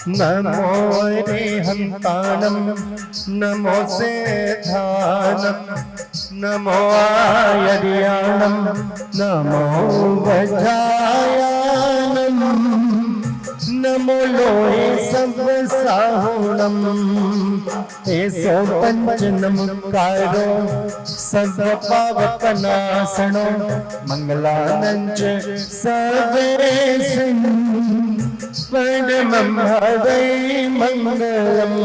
नमो हन्ताणं नमो सेधानं नमो आयर्याणं नमो वज्रायानं नमो लोहे सर्वसाहुणं एसो पंच नमकारो सर्वपावकनाशनो मंगलानंच सर्वेशं परमं हरै मंगलम्।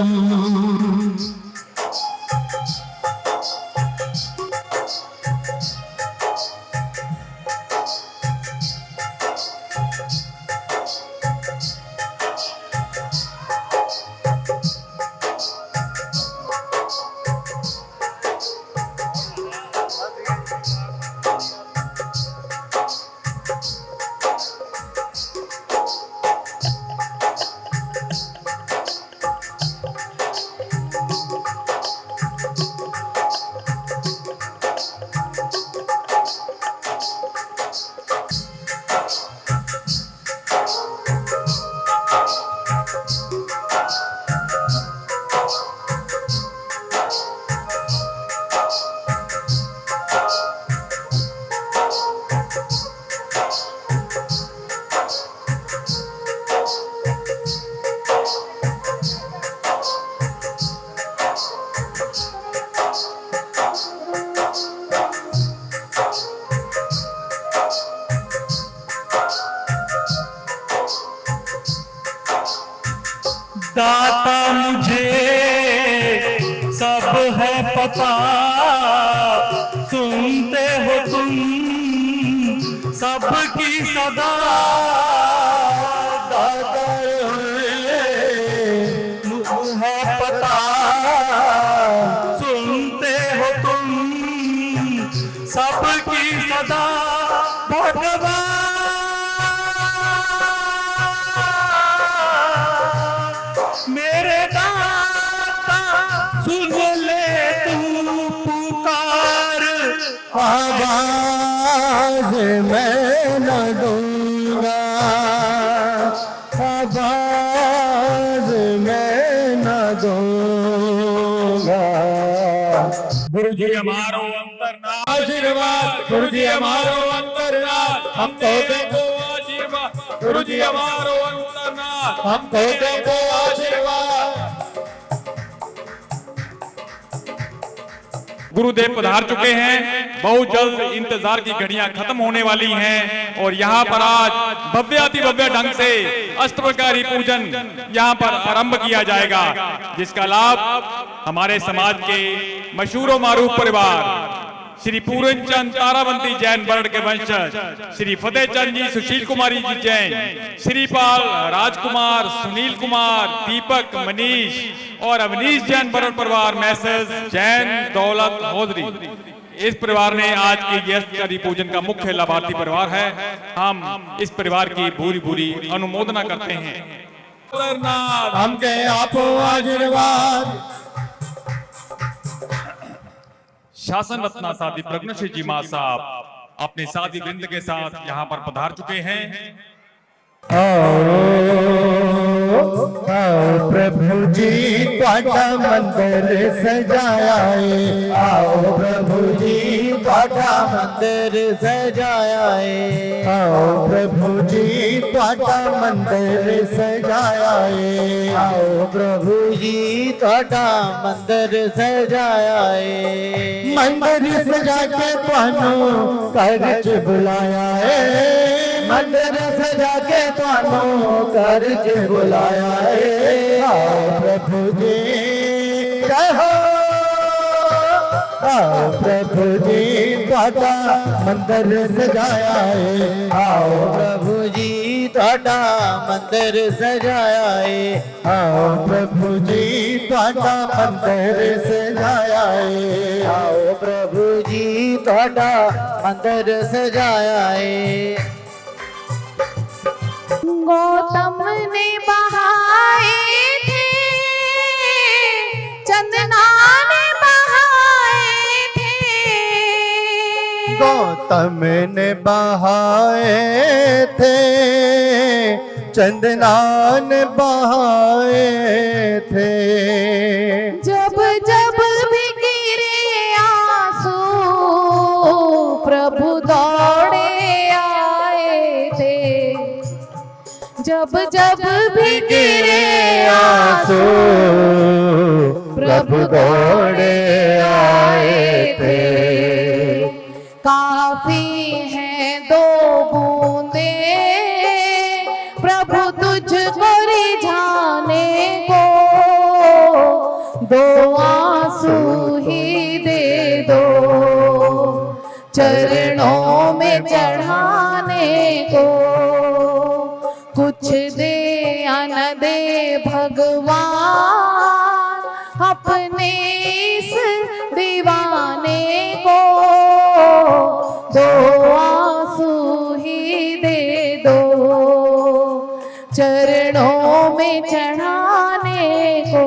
दाता मुझे सब है पता, सुनते हो तुम सबकी सदा। दाता है पता, सुनते हो तुम सबकी सदा। भगवान मेरे दाता सुन ले तू पुकार, आवाज मैं न दूंगा, आवाज मैं न दूंगा। गुरु जी हमारो अंतरनाथ आशीर्वाद, गुरु जी हमारो अंतरनाथ हमको देखो आशीर्वाद, गुरु जी हमारो अंतरनाथ हमको देखो आशीर्वाद। गुरुदेव पधार चुके हैं। बहुत जल्द इंतजार की घड़ियां खत्म होने वाली हैं और यहाँ पर आज भव्याति भव्य ढंग से अष्टप्रकारी पूजन यहाँ पर आरंभ किया जाएगा, जिसका लाभ हमारे समाज के मशहूर मारूफ परिवार श्री पूरनचंद ताराबंदी जैन वर्ण के वंशज श्री फतेहचंद जी, सुशील कुमारी जी जैन, श्रीपाल, राजकुमार, सुनील कुमार, दीपक, मनीष और अवनीश जैन वर्ण परिवार मैसेज जैन दौलत होदरी, इस परिवार ने आज के अष्टप्रकारी पूजन का मुख्य लाभार्थी परिवार है। हम इस परिवार की भूरी भूरी अनुमोदना करते हैं। हमके आपो आशीर्वाद। शासन रत्ना साधी प्रज्ञश्री जी मां साहब अपने साथी वृंद के साथ यहाँ पर पधार चुके हैं। आओ प्रभु जी पाटा मंदिर सजाया है, आओ प्रभु जी पाटा मंदिर सजाया है, आओ प्रभु जी पाटा मंदिर सजाया है, आओ प्रभु जी पाटा मंदिर सजाया है। मंदिर सजा के पानो कर्ज बुलाया है, मंदिर सजा के तानो कर्ज बुलाया है। आओ प्रभु जी जय हो, आओ प्रभु जी ताटा मंदिर सजाया है, आओ प्रभु जी ताटा मंदिर सजाया है, आओ प्रभु जी ताटा मंदिर सजाया है, आओ प्रभु जी ताटा मंदिर सजाया है। गौतम ने बहाए थे, चंदना ने बहाए थे, गौतम ने बहाए थे, चंदनान बहाए थे। जब जब भी गिरे आंसू प्रभु दौड़े आए थे। जब जब भी गिरे आंसू प्रभु दौड़े आए थे। काफी हैं दो बूंदे प्रभु तुझको रिझाने को। दो आंसू ही दे दो चरणों में चढ़ाने को। कुछ दे या न दे भगवान अपने इस दीवाने को। दो आंसू ही दे दो चरणों में चढ़ाने को।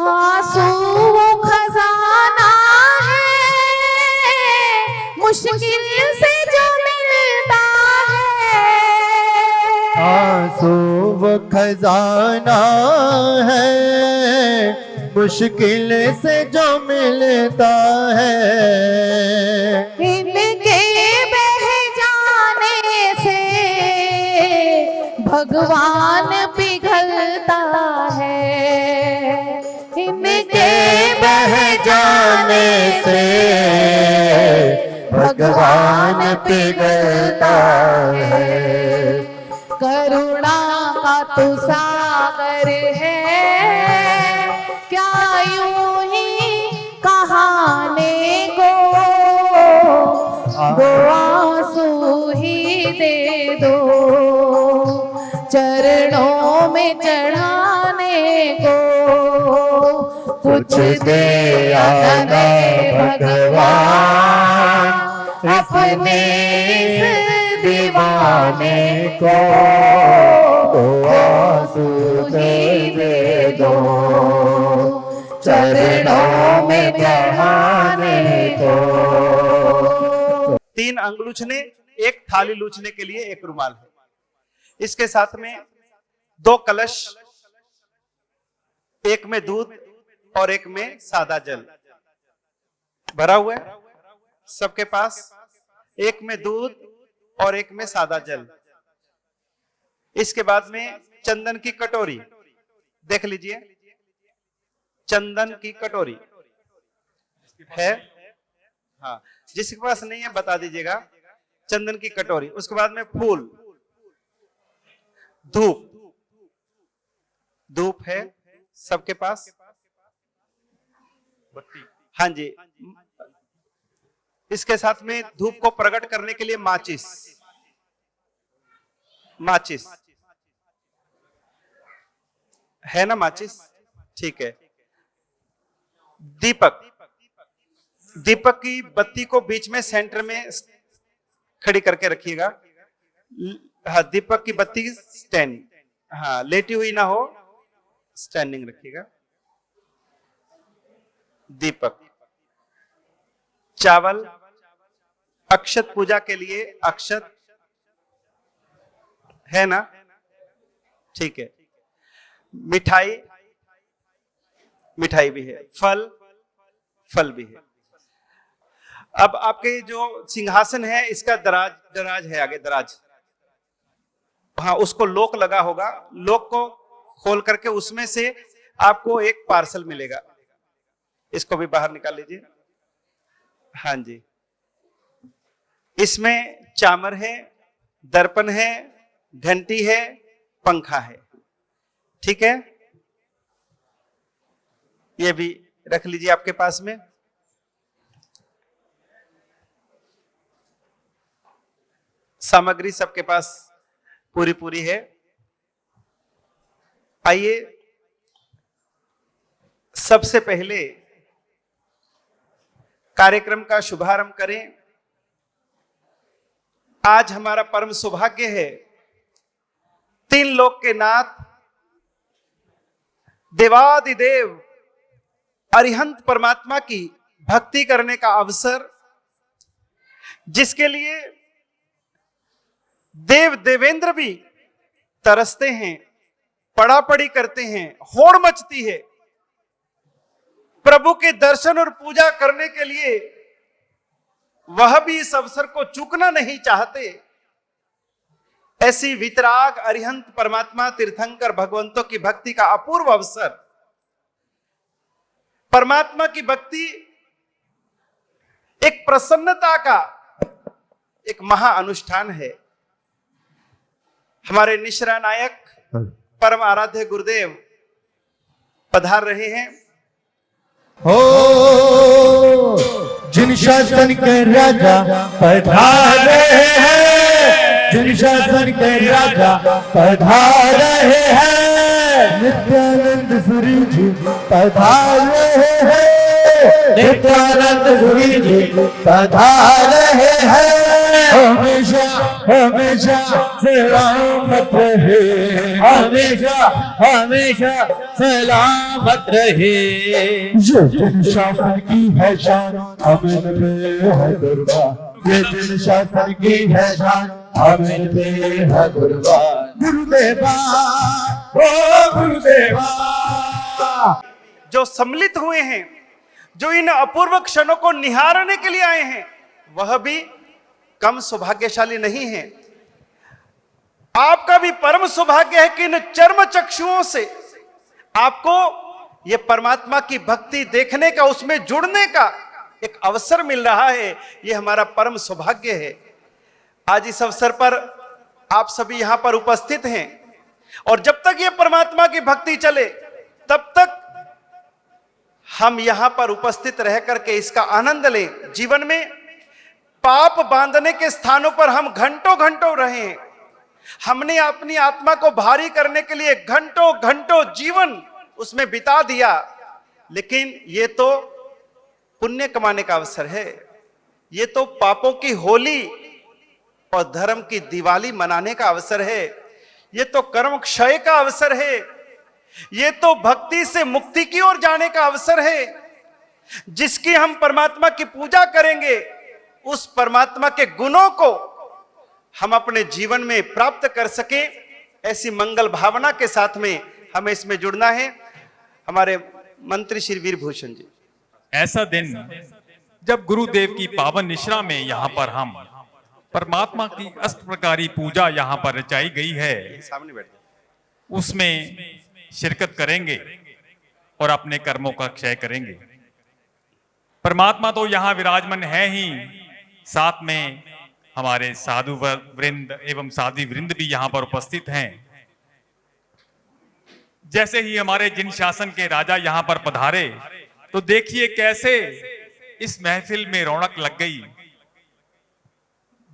आंसू वो खजाना है मुश्किल से जो मिलता है। आंसू वो खजाना है मुश्किल से जो मिलता है। इनके बह जाने से भगवान पिघलता है। इनके बह जाने से भगवान पिघलता है। करुणा का तू सागर है क्या यूं ही कहाने को। दो आंसू ही दे दो चरणों में चढ़ाने को। कुछ दे या न दे भगवान अपने इस दीवाने को। दो आंसू दे दो चरणों में चढ़ाने को। तीन अंग लूछने, एक थाली लूछने के लिए एक रुमाल है। इसके साथ में दो कलश, एक में दूध और एक में सादा जल भरा हुआ है सबके पास। एक में दूध और एक में सादा जल। इसके बाद में चंदन की कटोरी, देख लीजिए चंदन की कटोरी है। हाँ, जिसके पास नहीं है बता दीजिएगा। चंदन की कटोरी, उसके बाद में फूल, धूप, धूप है सबके पास। हाँ जी, इसके साथ में धूप को प्रकट करने के लिए माचिस, माचिस है ना, माचिस, ठीक है। दीपक, दीपक की बत्ती को बीच में सेंटर में खड़ी करके रखिएगा। हाँ, दीपक की बत्ती स्टैंड, हाँ लेटी हुई ना हो, स्टैंडिंग रखिएगा। दीपक, चावल, अक्षत पूजा के लिए अक्षत है ना, ठीक है। मिठाई, मिठाई भी है। फल, फल भी है। अब आपके जो सिंहासन है इसका दराज, दराज है आगे, दराज, हाँ उसको लॉक लगा होगा। लॉक को खोल करके उसमें से आपको एक पार्सल मिलेगा, इसको भी बाहर निकाल लीजिए। हाँ जी, इसमें चामर है, दर्पण है, घंटी है, पंखा है, ठीक है। ये भी रख लीजिए आपके पास में। सामग्री सबके पास पूरी पूरी है। आइए सबसे पहले कार्यक्रम का शुभारंभ करें। आज हमारा परम सौभाग्य है, तीन लोक के नाथ देवादिदेव अरिहंत परमात्मा की भक्ति करने का अवसर जिसके लिए देव देवेंद्र भी तरसते हैं, पड़ापड़ी करते हैं, होड़ मचती है। प्रभु के दर्शन और पूजा करने के लिए वह भी इस अवसर को चूकना नहीं चाहते। ऐसी वितराग अरिहंत परमात्मा तीर्थंकर भगवंतों की भक्ति का अपूर्व अवसर। परमात्मा की भक्ति एक प्रसन्नता का एक महा अनुष्ठान है। हमारे निश्रा नायक परम आराध्य गुरुदेव पधार रहे हैं। हो जिन शासन के राजा पधार रहे हैं, जिन शासन के राजा पधार रहे हैं, नित्यानंद सूरी जी पधार रहे हैं, नित्यानंद सूरी जी पधार रहे हैं। हमेशा हमेशा सलामत रहे, हमेशा हमेशा सलामत रहे। ये जिन शासन की है शान अमिन पे है कुर्बान, ये जिन शासन की है शान अमिन पे है कुर्बान। गुरुदेवा ओ गुरुदेवा। जो सम्मिलित हुए हैं, जो इन अपूर्व क्षणों को निहारने के लिए आए हैं, वह भी कम सौभाग्यशाली नहीं है। आपका भी परम सौभाग्य है कि इन चर्म चक्षुओं से आपको ये परमात्मा की भक्ति देखने का, उसमें जुड़ने का एक अवसर मिल रहा है। ये हमारा परम सौभाग्य है। आज इस अवसर पर आप सभी यहां पर उपस्थित हैं और जब तक ये परमात्मा की भक्ति चले तब तक हम यहां पर उपस्थित रह करके इसका आनंद लें। जीवन में पाप बांधने के स्थानों पर हम घंटों घंटों रहे। हमने अपनी आत्मा को भारी करने के लिए घंटों घंटों जीवन उसमें बिता दिया, लेकिन ये तो पुण्य कमाने का अवसर है। ये तो पापों की होली और धर्म की दिवाली मनाने का अवसर है। ये तो कर्म क्षय का अवसर है। ये तो भक्ति से मुक्ति की ओर जाने का अवसर है। जिसकी हम परमात्मा की पूजा करेंगे, उस परमात्मा के गुणों को हम अपने जीवन में प्राप्त कर सके, ऐसी मंगल भावना के साथ में हमें इसमें जुड़ना है। हमारे मंत्री श्री वीरभूषण जी। ऐसा दिन जब गुरुदेव की पावन निश्रा में यहाँ पर हम परमात्मा की अष्ट प्रकारी पूजा यहाँ पर रचाई गई है, सामने बैठ जाए, उसमें शिरकत करेंगे और अपने कर्मों का क्षय करेंगे। परमात्मा तो यहाँ विराजमान है ही, साथ में हमारे साधु वृंद एवं साध्वी वृंद भी यहाँ पर उपस्थित हैं। जैसे ही हमारे जिन शासन के राजा यहाँ पर पधारे तो देखिए कैसे इस महफिल में रौनक लग गई।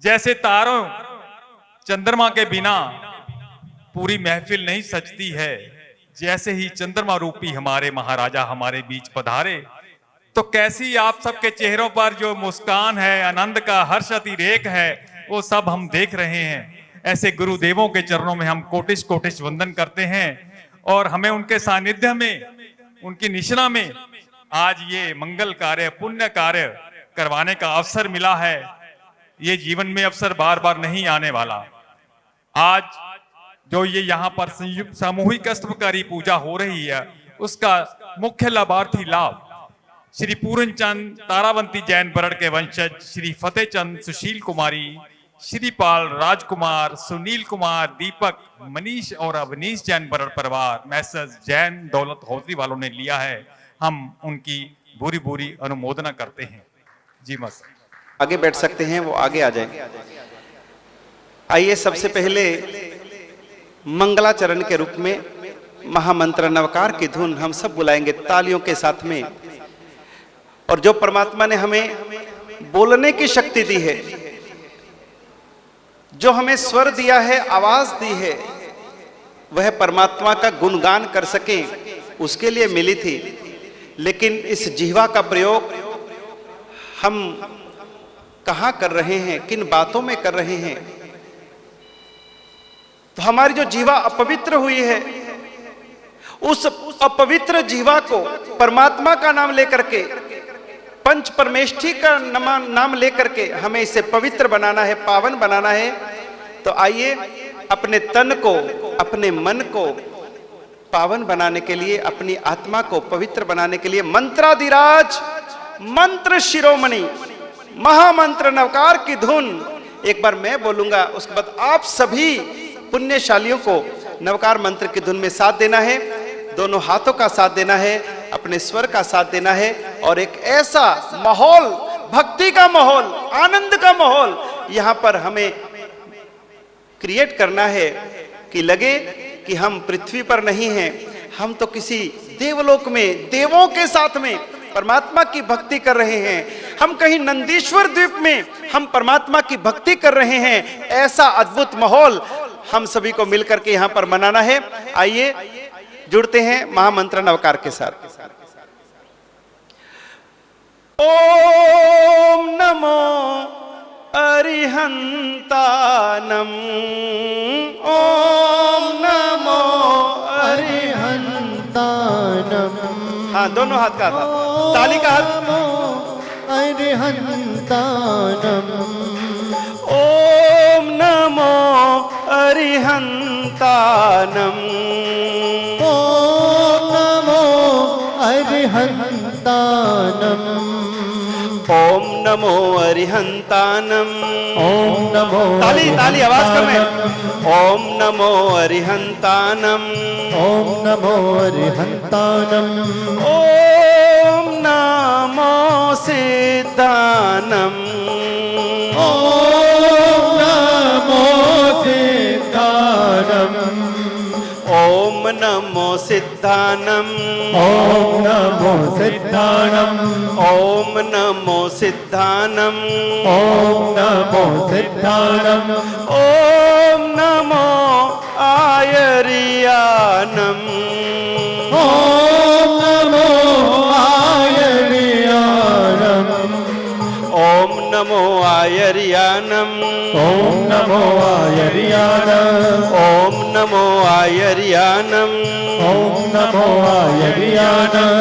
जैसे तारों चंद्रमा के बिना पूरी महफिल नहीं सजती है, जैसे ही चंद्रमा रूपी हमारे महाराजा हमारे बीच पधारे तो कैसी आप सबके चेहरों पर जो मुस्कान है, आनंद का हर्ष अतिरेक है, वो सब हम देख रहे हैं। ऐसे गुरुदेवों के चरणों में हम कोटिश कोटिश वंदन करते हैं और हमें उनके सानिध्य में, उनकी निश्रा में आज ये मंगल कार्य, पुण्य कार्य करवाने का अवसर मिला है। ये जीवन में अवसर बार बार नहीं आने वाला। आज जो ये यहाँ पर संयुक्त सामूहिक अष्टप्रकारी पूजा हो रही है, उसका मुख्य लाभार्थी लाभ श्री पूरन चंद तारावंती जैन बरड़ के वंशज श्री फतेह चंद, सुशील कुमारी, श्रीपाल, राजकुमार, सुनील कुमार, दीपक, मनीष और अवनीश जैन बरड़ परिवार मैसेज जैन दौलत हौजरी वालों ने लिया है। हम उनकी भूरी भूरी अनुमोदना करते हैं। जी मस आगे बैठ सकते हैं, वो आगे आ जाए। आइए सबसे पहले मंगलाचरण के रूप में महामंत्र नवकार की धुन हम सब बुलाएंगे तालियों के साथ में। और जो परमात्मा ने हमें बोलने की शक्ति दी है, जो हमें स्वर दिया है, आवाज दी है, वह परमात्मा का गुणगान कर सकें उसके लिए मिली थी। लेकिन इस जिह्वा का प्रयोग हम कहां कर रहे हैं, किन बातों में कर रहे हैं? तो हमारी जो जिह्वा अपवित्र हुई है, उस अपवित्र जिह्वा को परमात्मा का नाम लेकर के पंच परमेष्ठी का नाम लेकर के हमें इसे पवित्र बनाना है, पावन बनाना है। तो आइए अपने तन को, अपने मन को पावन बनाने के लिए, अपनी आत्मा को पवित्र बनाने के लिए मंत्राधिराज मंत्र शिरोमणि महामंत्र नवकार की धुन एक बार मैं बोलूंगा, उसके बाद आप सभी पुण्यशालियों को नवकार मंत्र की धुन में साथ देना है, दोनों हाथों का साथ देना है, अपने स्वर का साथ देना है और एक ऐसा माहौल, भक्ति का माहौल, आनंद का माहौल यहां पर हमें क्रिएट करना है कि लगे कि हम पृथ्वी पर नहीं हैं, हम तो किसी देवलोक में देवों के साथ में परमात्मा की भक्ति कर रहे हैं, हम कहीं नंदीश्वर द्वीप में हम परमात्मा की भक्ति कर रहे हैं। ऐसा अद्भुत माहौल हम सभी को मिलकर के यहां पर मनाना है। आइए जुड़ते हैं महामंत्र नवकार के साथ। ओम नमो अरिहंतानम, ओम नमो अरिहंतानम। हाँ, दोनों हाथ का था, ताली का हाथ। अरिहंतानम, ओम नमो अरिहंतानम, ओम नमो अरिहंतानम, ओम नमो अरिहंतानम, ओम नमो ताली ताली आवाज कम है। ओम नमो अरिहंतानम, ओम नमो अरिहंतानम, ओम नमो सिद्धानम, ओम नमो सिद्धानम, ओम नमो सिद्धानम, ओम नमो सिद्धानम, ओम नमो सिद्धानम, ओम नमो सिद्धानम, ओम नमो आयरियानम, ओम नमो आयरियानम, ओम नमो आयरियानम, ओम नमो आयरियानम, ओम नमो आयरियानम, ओम नमो आयरियानम,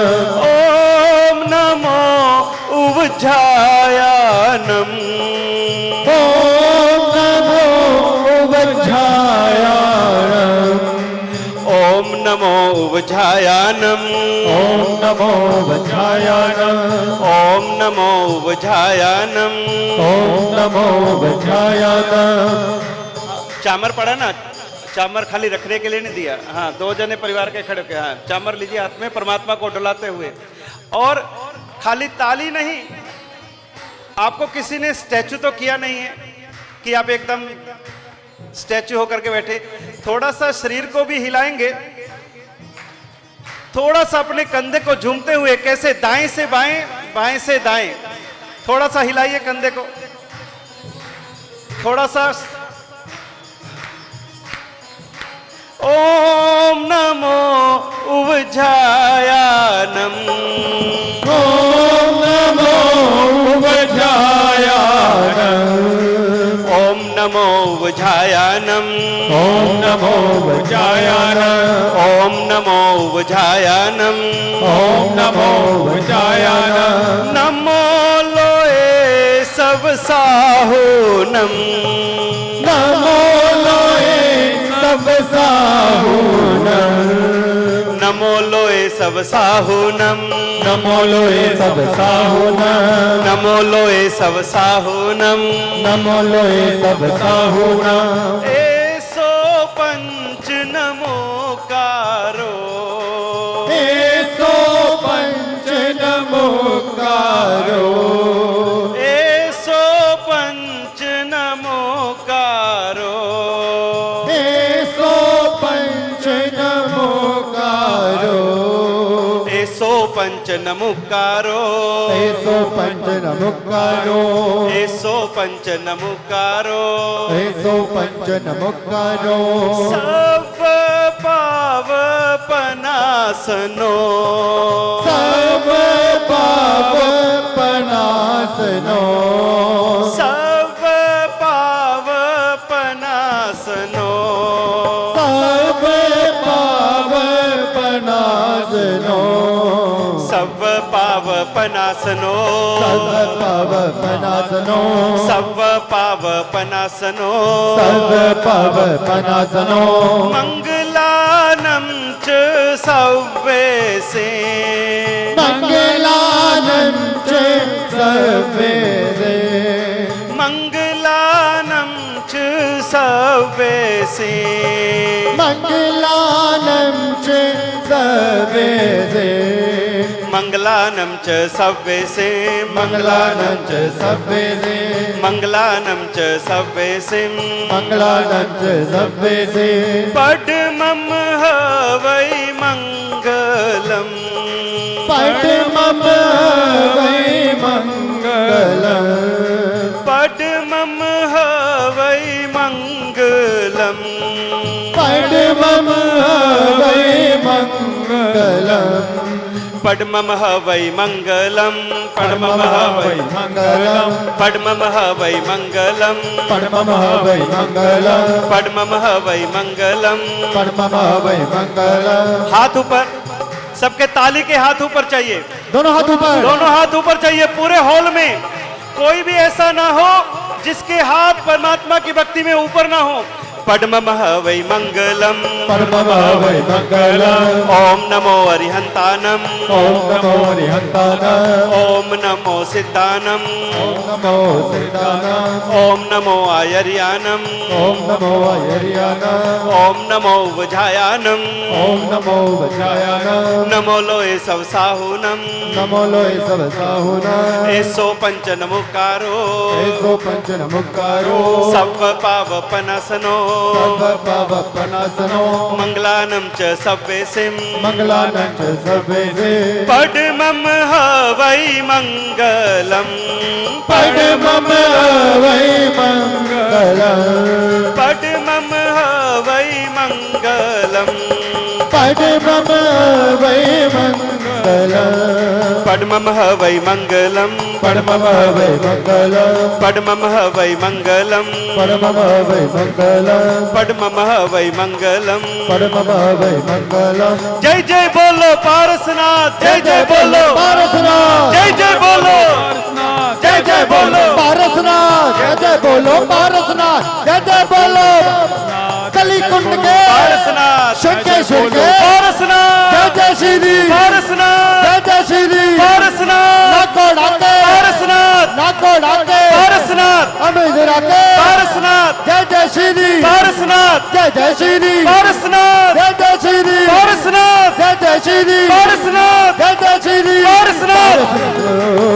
ओम नमो उवझायानम, ओम नमो उवझायानम, ओम नमो उवझायानम, ओम नमो उवझायानम, ओम नमो उवझायानम। ओम नमो उवझायानम। चामर पड़ा ना, चामर खाली रखने के लिए नहीं दिया। हाँ, दो जने परिवार के खड़े होके, हाँ, चामर लीजिए हाथ में परमात्मा को डुलाते हुए। और खाली ताली नहीं, आपको किसी ने स्टैचू तो किया नहीं है कि आप एकदम स्टैचू होकर के बैठे, थोड़ा सा शरीर को भी हिलाएंगे, थोड़ा सा अपने कंधे को झूमते हुए, कैसे दाएं से बाएं, बाएं से दाएं, थोड़ा सा हिलाइए कंधे को, थोड़ा सा। ओम नमो उवझायानम, ओम नमो उवझायानम, ओम नमो उवझायानम, ओम नमो उवझायानम, ओम नमो उवझायानम, ओम नमो उवझायानम, नमो लोए सब साहुनम, नमो लोए सब साहुनम, नमो लोए सब साहुनम, नमो लोए सब साहुनम, नमो लोए सब साहुनम, नमो लोए सब साहुनम, ऐसो पंच नमोकारो, ऐसो पंच नमोकारो, ऐसो पंच नमोकारो, ऐसो पंच नमोकारो, ऐसो पंच नमोकारो, ऐसो पंच नमोकारो, ऐसो पंच नमोकारो, ऐसो पंच नमोकारो, सब पावपनासनो, सब पावपनासनो, सब पावपनासनो, सब पावपनासनो, सव पावपनासनो सर्व पावपनासनो सव पावपनासनो सर्व पावपनासनो मंगलानं च सव्वेसे मंगलानं च सर्वेदे मंगलानं च सव्वेसे मंगलानं च सर्वेदे मंगलानं च सव्वेसे मंगलानं च सर्वेदे मंगलानं च सव्वेसे मंगलानं च सर्वेदे पद्मं हवै मंगलम् पद्मं वै मंगलम् पद्मं हवै मंगलम् पद्मं वै मंगलम् पद्मं हवै मंगलम् पद्मं हवै मंगलम् पद्मं हवै मंगलम् पद्मं वै मंगलम् पद्मं हवै मंगलम् पद्मं वै मंगलम् हाथ ऊपर, सबके ताली के हाथ ऊपर चाहिए, दोनों हाथ ऊपर दोनों हाथ ऊपर चाहिए। पूरे हॉल में कोई भी ऐसा ना हो जिसके हाथ परमात्मा की भक्ति में ऊपर ना हो। पद्मं हवै मंगलम् पद्मं वै मंगलम् ओम नमो अरिहंतानम् ओम नमो हरिहंतानम् ओम नमो सिद्धानम् ओम नमो सिद्धानम् ओम नमो आयर्यानम् ओम नमो आयर्यानम् ओम नमो वजायानम् ओम नमो वज्रायानम् नमो लोए सवसाहुनम् नमो लोय सब साहुनम् एसो पंच नमुकारो ऐसो पंच नमुकारो सव पावपनासनो सर्व पावपनासनो मंगलानं च सव्वेसिं मंगलानं च सर्वेदे पद्मं हवै मंगलम् पद्मं वै मंगलम् पद्मं हवै मंगलम् पद्मं वै मंगलम् पद्मं हवै मंगलम् पद्मं वै मंगलम् पद्मं हवै मंगलम् पद्मं वै मंगलम् पद्मं हवै मंगलम् पद्मं वै मंगलम् जय जय बोलो पारसनाथ, जय जय बोलो पारसनाथ जय जय बोलो जय जय बोलो पारसनाथ जय जय बोलो पारसनाथ जय जय बोलो कलिकुंड के पारसनाथ शंकेश्वर के पारसनाथ जय जय श्री पारसनाथ जय जय श्री पारसनाथ नाको डाके पारसनाथ नाको डाके पारसनाथ अमेजरा के पारसनाथ जय जय श्री पारसनाथ जय जय श्री पारसनाथ जय जय श्री पारसनाथ जय जय श्री पारसनाथ जय जय श्री पारसनाथ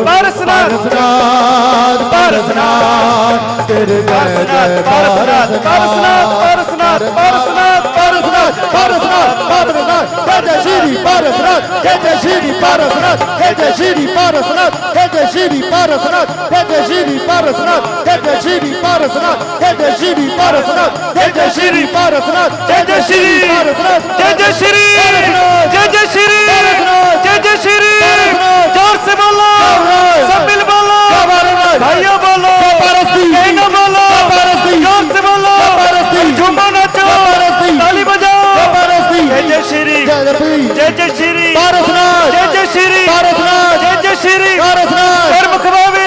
पारसनाथ पारसनाथ पारसनाथ तेरे जय जय पारसनाथ पारसनाथ पारसनाथ पारसनाथ पारसनाथ पारसनाथ पारसनाथ जय जय श्री पारसनाथ जय जय श्री पारसनाथ जय जय श्री पारसनाथ जय जय श्री पारसनाथ जय जय श्री पारसनाथ जय जय श्री पारसनाथ जय जय श्री पारसनाथ जय जय श्री पारसनाथ जय जय श्री पारसनाथ जय जय श्री जय जय श्री जय जय श्री जोर से बोलो सब मिल बोलो भाइयों बोलो कहना बोलो जोर से बोलो झूमो नाचो ताली बजाओ जय जय श्री जय जय श्री पारसनाथ जय जय श्री पारसनाथ जय जय श्री पारसनाथ कर्म खबावे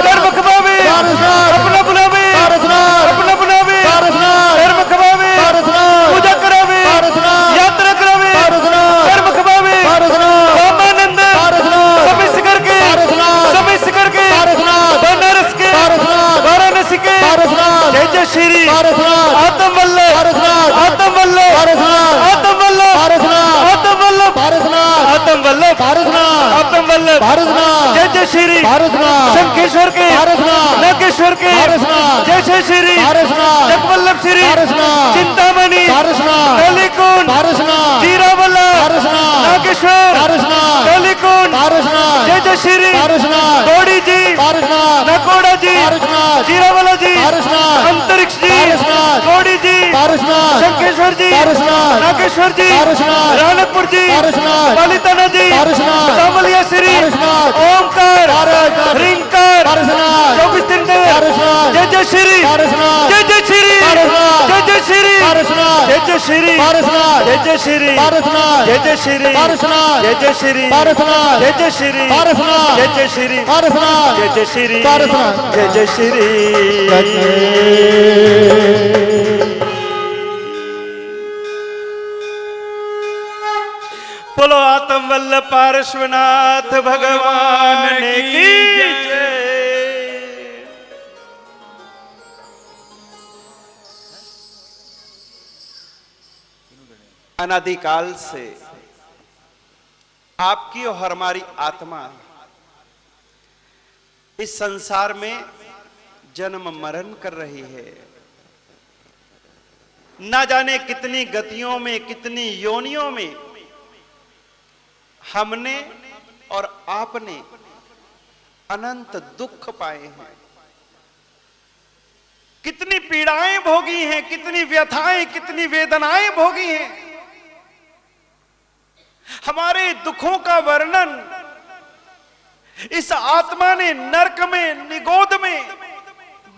कर्म खबावे पारसनाथ अपना बुलावे पारसनाथ अपना बुलावे पारसनाथ कर्म खबावे पारसनाथ पूजा करावे पारसनाथ यात्रा करावे पारसनाथ कर्म खबावे पारसनाथ रामानंद पारसनाथ समय से करके पारसनाथ समय से करके पारसनाथ बनारस के पारसनाथ वाराणसी के पारसनाथ जय जय श्री पारसनाथ आत्म वल्लभ पारसनाथ आत्म वल्लभ पारसनाथ आत्म वल्लभ पारसनाथ आत्म वल्लभ पारसनाथ आत्म वल्लभ पारसनाथ आत्म वल्लभ पारसनाथ जय जय श्री पारसनाथ शंखेश्वर के पारसनाथ नागेश्वर के पारसनाथ जय जय श्री पारसनाथ जगवल्लभ श्री पारसनाथ चिंतामणि पारसनाथ कलिकुंड पारसनाथ जीरावल्लभ पारसनाथ नागेश्वर पारसनाथ कलिकुंड पारसनाथ जय जय श्री पारसनाथ गौड़ी जी पारसनाथ नकोड़ा जी पारसनाथ जीरावाला जी पारसनाथ अंतरिक्ष जी पारसनाथ गौड़ी जी पारसनाथ शंखेश्वर जी पारसनाथ नागेश्वर जी पारसनाथ राणकपुर जी पारसनाथ पालिताना जी पारसनाथ सामलिया श्री पारसनाथ ओमकार पारसनाथ रिंकार पारसनाथ विस्तीर्ण पारसनाथ जय जय श्री पारसनाथ जय जय श्री पारसनाथ जय जय श्री पारसनाथ जय जय श्री पारसनाथ जय जय श्री पारसनाथ जय जय श्री पारसनाथ जय जय श्री पारसनाथ जय जय श्री पारसनाथ जय जय श्री पारसनाथ जय जय श्री पारसनाथ जय जय श्री बोलो आत्म वल्लभ पार्श्वनाथ भगवान की जय। अनादिकाल से आपकी और हमारी आत्मा इस संसार में जन्म मरण कर रही है। ना जाने कितनी गतियों में, कितनी योनियों में हमने और आपने अनंत दुख पाए हैं, कितनी पीड़ाएं भोगी हैं, कितनी व्यथाएं, कितनी वेदनाएं भोगी हैं। हमारे दुखों का वर्णन इस आत्मा ने नरक में, निगोद में,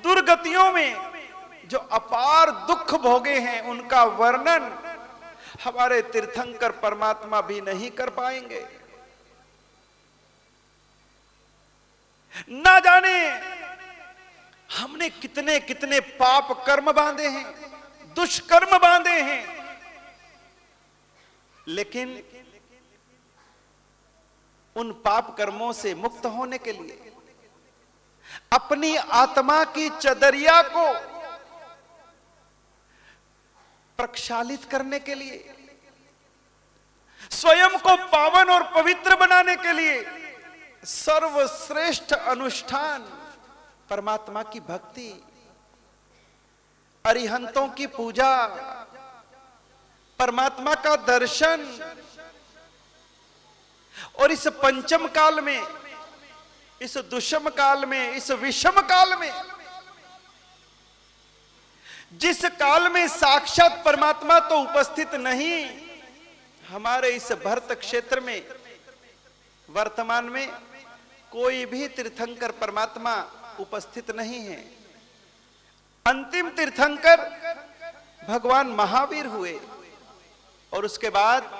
दुर्गतियों में जो अपार दुख भोगे हैं, उनका वर्णन हमारे तीर्थंकर परमात्मा भी नहीं कर पाएंगे। ना जाने हमने कितने कितने पाप कर्म बांधे हैं, दुष्कर्म बांधे हैं, लेकिन उन पाप कर्मों से मुक्त होने के लिए, अपनी आत्मा की चदरिया को प्रक्षालित करने के लिए, स्वयं को पावन और पवित्र बनाने के लिए सर्वश्रेष्ठ अनुष्ठान परमात्मा की भक्ति, अरिहंतों की पूजा, परमात्मा का दर्शन, और इस पंचम काल में, इस दुष्म काल में, इस विषम काल में, जिस काल में साक्षात परमात्मा तो उपस्थित नहीं, हमारे इस भरत क्षेत्र में वर्तमान में कोई भी तीर्थंकर परमात्मा उपस्थित नहीं है। अंतिम तीर्थंकर भगवान महावीर हुए, और उसके बाद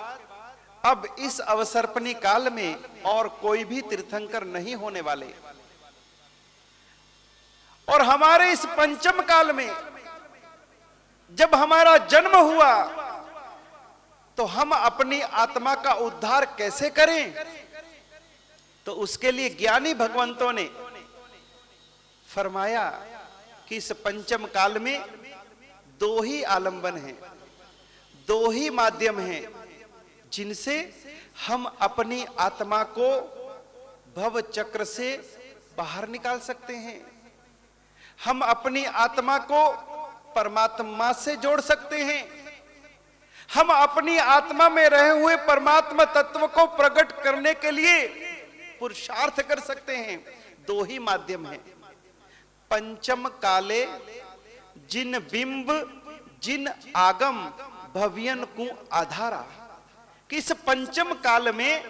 अब इस अवसर्पणी काल में और कोई भी तीर्थंकर नहीं होने वाले। और हमारे इस पंचम काल में जब हमारा जन्म हुआ, तो हम अपनी आत्मा का उद्धार कैसे करें? तो उसके लिए ज्ञानी भगवंतों ने फरमाया कि इस पंचम काल में दो ही आलंबन हैं, दो ही माध्यम हैं, जिनसे हम अपनी आत्मा को भव चक्र से बाहर निकाल सकते हैं। हम अपनी आत्मा को परमात्मा से जोड़ सकते हैं। हम अपनी आत्मा में रहे हुए परमात्मा तत्व को प्रकट करने के लिए पुरुषार्थ कर सकते हैं। दो ही माध्यम हैं। पंचम काले जिन बिंब जिन आगम भवियन को आधारा, कि इस पंचम काल में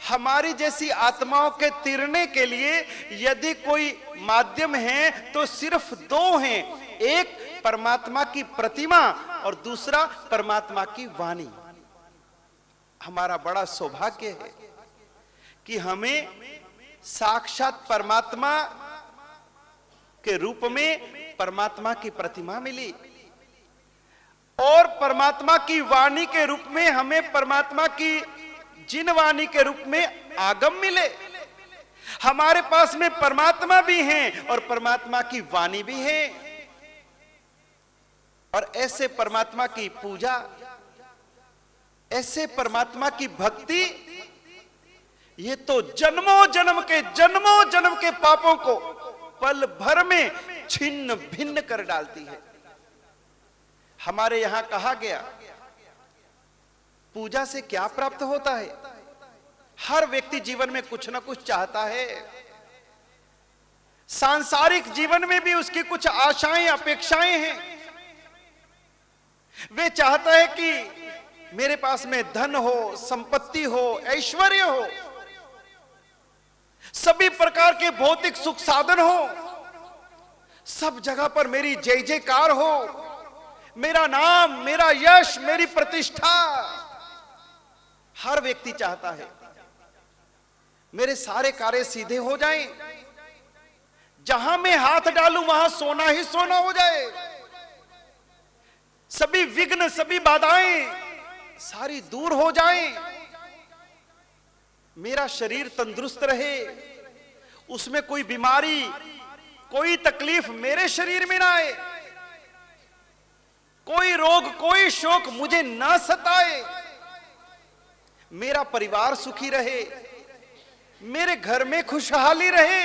हमारी जैसी आत्माओं के तिरने के लिए यदि कोई माध्यम है तो सिर्फ दो हैं, एक परमात्मा की प्रतिमा और दूसरा परमात्मा की वाणी। हमारा बड़ा सौभाग्य है कि हमें साक्षात परमात्मा के रूप में परमात्मा की प्रतिमा मिली, और परमात्मा की वाणी के रूप में हमें परमात्मा की जिन वाणी के रूप में आगम मिले। हमारे पास में परमात्मा भी हैं और परमात्मा की वाणी भी है, और ऐसे परमात्मा की पूजा, ऐसे परमात्मा की भक्ति, ये तो जन्मों जन्म के पापों को पल भर में छिन्न भिन्न कर डालती है। हमारे यहां कहा गया, पूजा से क्या प्राप्त होता है? हर व्यक्ति जीवन में कुछ ना कुछ चाहता है। सांसारिक जीवन में भी उसकी कुछ आशाएं, अपेक्षाएं हैं। वे चाहता है कि मेरे पास में धन हो, संपत्ति हो, ऐश्वर्य हो, सभी प्रकार के भौतिक सुख साधन हो, सब जगह पर मेरी जय जयकार हो, मेरा नाम, मेरा यश, मेरी प्रतिष्ठा। हर व्यक्ति चाहता है मेरे सारे कार्य सीधे हो जाएं, जहां मैं हाथ डालूं वहां सोना ही सोना हो जाए, सभी विघ्न, सभी बाधाएं सारी दूर हो जाएं, मेरा शरीर तंदुरुस्त रहे, उसमें कोई बीमारी, कोई तकलीफ मेरे शरीर में ना आए, कोई रोग, कोई शोक मुझे ना सताए, मेरा परिवार सुखी रहे, मेरे घर में खुशहाली रहे।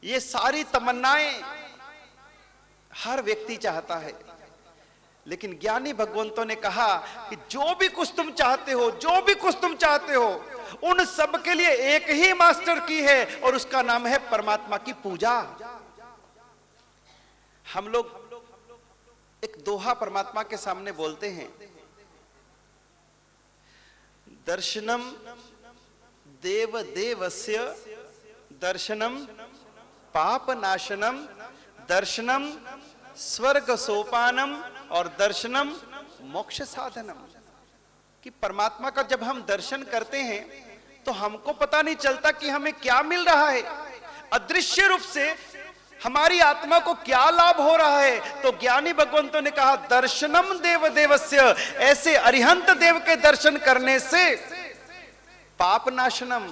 ये सारी तमन्नाएं हर व्यक्ति चाहता है, लेकिन ज्ञानी भगवंतों ने कहा कि जो भी कुछ तुम चाहते हो, जो भी कुछ तुम चाहते हो, उन सब के लिए एक ही मास्टर की है, और उसका नाम है परमात्मा की पूजा। हम लोग एक दोहा परमात्मा के सामने बोलते हैं, दर्शनम देव देवस्य दर्शनम पाप नाशनम दर्शनम स्वर्ग सोपानम और दर्शनम मोक्ष साधनम। कि परमात्मा का जब हम दर्शन करते हैं तो हमको पता नहीं चलता कि हमें क्या मिल रहा है, अदृश्य रूप से हमारी आत्मा को क्या लाभ हो रहा है। तो ज्ञानी भगवंतों ने कहा दर्शनम देव देवस्य, ऐसे अरिहंत देव के दर्शन करने से पाप नाशनम,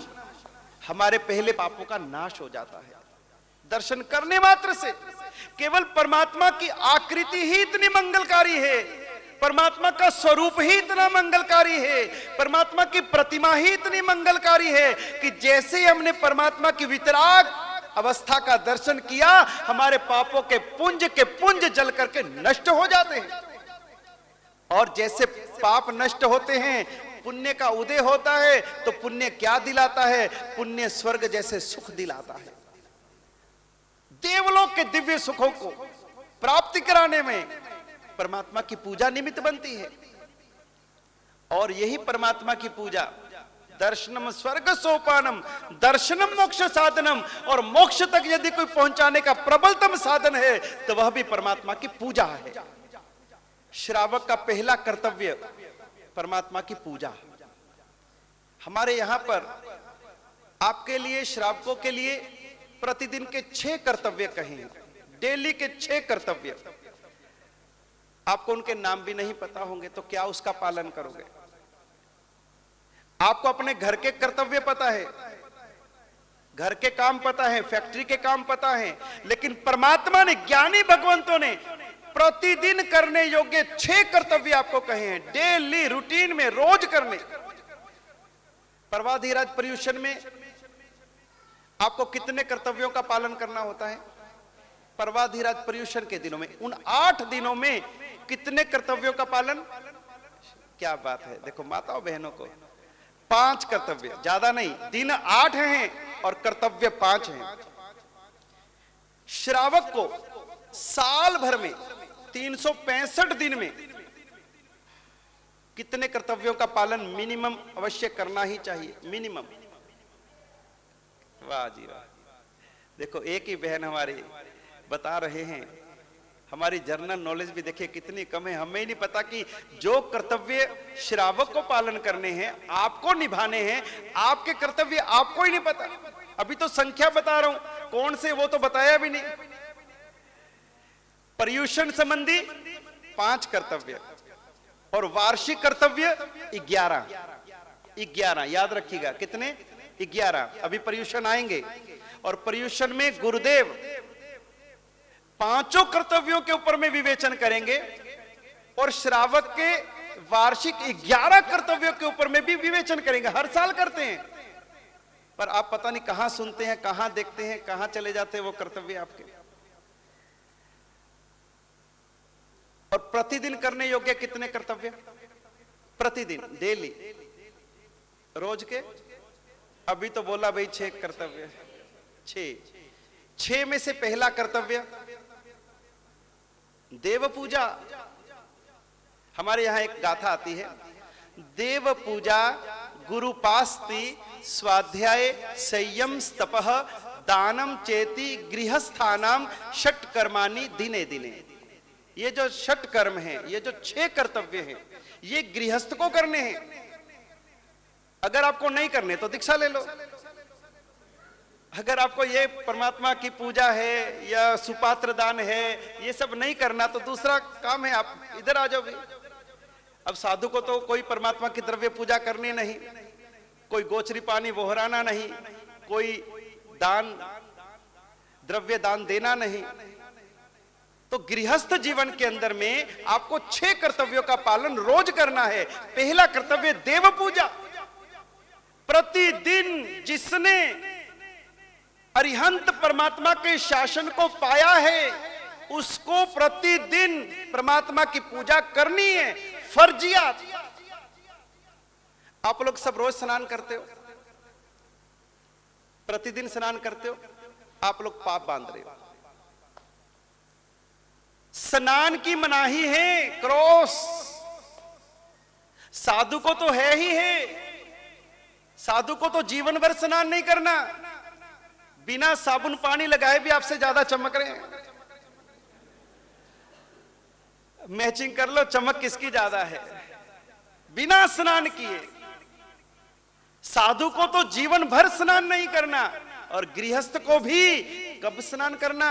हमारे पहले पापों का नाश हो जाता है। दर्शन करने मात्र से, केवल परमात्मा की आकृति ही इतनी मंगलकारी है, परमात्मा का स्वरूप ही इतना मंगलकारी है, परमात्मा की प्रतिमा ही इतनी मंगलकारी है कि जैसे ही हमने परमात्मा की वितराग अवस्था का दर्शन किया, हमारे पापों के पुंज जल करके नष्ट हो जाते हैं। और जैसे पाप नष्ट होते हैं, पुण्य का उदय होता है, तो पुण्य क्या दिलाता है? पुण्य स्वर्ग जैसे सुख दिलाता है। देवलोक के दिव्य सुखों को प्राप्ति कराने में परमात्मा की पूजा निमित्त बनती है। और यही परमात्मा की पूजा दर्शनम स्वर्ग सोपानम दर्शनम मोक्ष साधनम, और मोक्ष तक यदि कोई पहुंचाने का प्रबलतम साधन है तो वह भी परमात्मा की पूजा है। श्रावक का पहला कर्तव्य परमात्मा की पूजा। हमारे यहां पर आपके लिए, श्रावकों के लिए प्रतिदिन के 6 कर्तव्य कहे हैं, डेली के 6 कर्तव्य। आपको उनके नाम भी नहीं पता होंगे तो क्या उसका पालन करोगे? आपको अपने घर के कर्तव्य पता है, घर के काम पता है, फैक्ट्री के काम पता है, लेकिन परमात्मा ने, ज्ञानी भगवंतों ने प्रतिदिन करने योग्य 6 कर्तव्य आपको कहे हैं, डेली रूटीन में, रोज करने। पर्वाधिराज पर्युषण में आपको कितने कर्तव्यों का पालन करना होता है? पर्वाधिराज पर्युषण के दिनों में, उन 8 दिनों में कितने कर्तव्यों का पालन? क्या बात है, देखो माताओं बहनों को 5 कर्तव्य, ज्यादा नहीं, दिन 8 हैं और कर्तव्य 5 हैं। श्रावक को साल भर में 365 दिन में कितने कर्तव्यों का पालन मिनिमम अवश्य करना ही चाहिए? मिनिमम। वाह जी वाह। देखो एक ही बहन हमारी बता रहे हैं, हमारी जर्नल नॉलेज भी देखिए कितनी कम है। हमें ही नहीं पता कि जो कर्तव्य श्रावक को पालन करने हैं, आपको निभाने हैं, आपके कर्तव्य आपको ही नहीं पता। अभी तो संख्या बता रहा हूं, कौन से वो तो बताया भी नहीं। पर्युषण संबंधी 5 कर्तव्य और वार्षिक कर्तव्य 11 याद रखिएगा। कितने? 11। अभी पर्युषण आएंगे और पर्युषण में गुरुदेव 5 कर्तव्यों के ऊपर में विवेचन करेंगे और श्रावक के वार्षिक 11 कर्तव्यों के ऊपर में भी विवेचन करेंगे। हर साल करते हैं, पर आप पता नहीं कहां सुनते हैं, कहां देखते हैं, कहां चले जाते हैं वो कर्तव्य आपके। और प्रतिदिन करने योग्य कितने कर्तव्य? प्रतिदिन, डेली, रोज के। अभी तो बोला भाई 6 कर्तव्य, 6 में से पहला कर्तव्य देव पूजा। हमारे यहां एक गाथा आती है, देव पूजा गुरुपास्ति स्वाध्याय संयम तपः दानम चेति गृहस्थानाम षट कर्माणि दिने दिने। ये जो षट कर्म हैं, ये जो 6 कर्तव्य हैं, ये गृहस्थ को करने हैं। अगर आपको नहीं करने तो दीक्षा ले लो। अगर आपको ये परमात्मा की पूजा है या सुपात्र दान है, ये सब नहीं करना तो दूसरा काम है, आप इधर आ जाओ। अब साधु को तो कोई परमात्मा की द्रव्य पूजा करनी नहीं, कोई गोचरी पानी वोहराना नहीं, कोई दान द्रव्य दान देना नहीं। तो गृहस्थ जीवन के अंदर में आपको 6 कर्तव्यों का पालन रोज करना है। पहला कर्तव्य देव पूजा। प्रतिदिन जिसने अरिहंत परमात्मा के शासन को पाया है, उसको प्रतिदिन परमात्मा की पूजा करनी है, फर्जियात। आप लोग सब रोज स्नान करते हो, प्रतिदिन स्नान करते हो, आप लोग पाप बांध रहे हो। स्नान की मनाही है, क्रॉस। साधु को तो है ही है, साधु को तो जीवन भर स्नान नहीं करना। बिना साबुन पानी लगाए भी आपसे ज्यादा चमक रहे हैं। मैचिंग कर लो, चमक किसकी ज्यादा है, बिना स्नान किए। साधु को तो जीवन भर स्नान नहीं करना, और गृहस्थ को भी कब स्नान करना,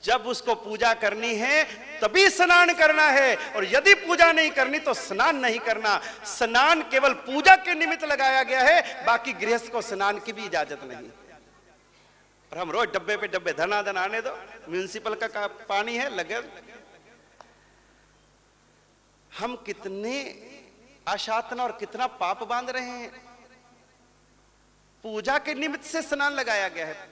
जब उसको पूजा करनी है तभी स्नान करना है, और यदि पूजा नहीं करनी तो स्नान नहीं करना। स्नान केवल पूजा के निमित्त लगाया गया है, बाकी गृहस्थ को स्नान की भी इजाजत नहीं। और हम रोज डब्बे पे डब्बे धनाधन आने दो, म्यूनिसिपल का पानी है लगे। हम कितने आशातना और कितना पाप बांध रहे हैं। पूजा के निमित्त से स्नान लगाया गया है,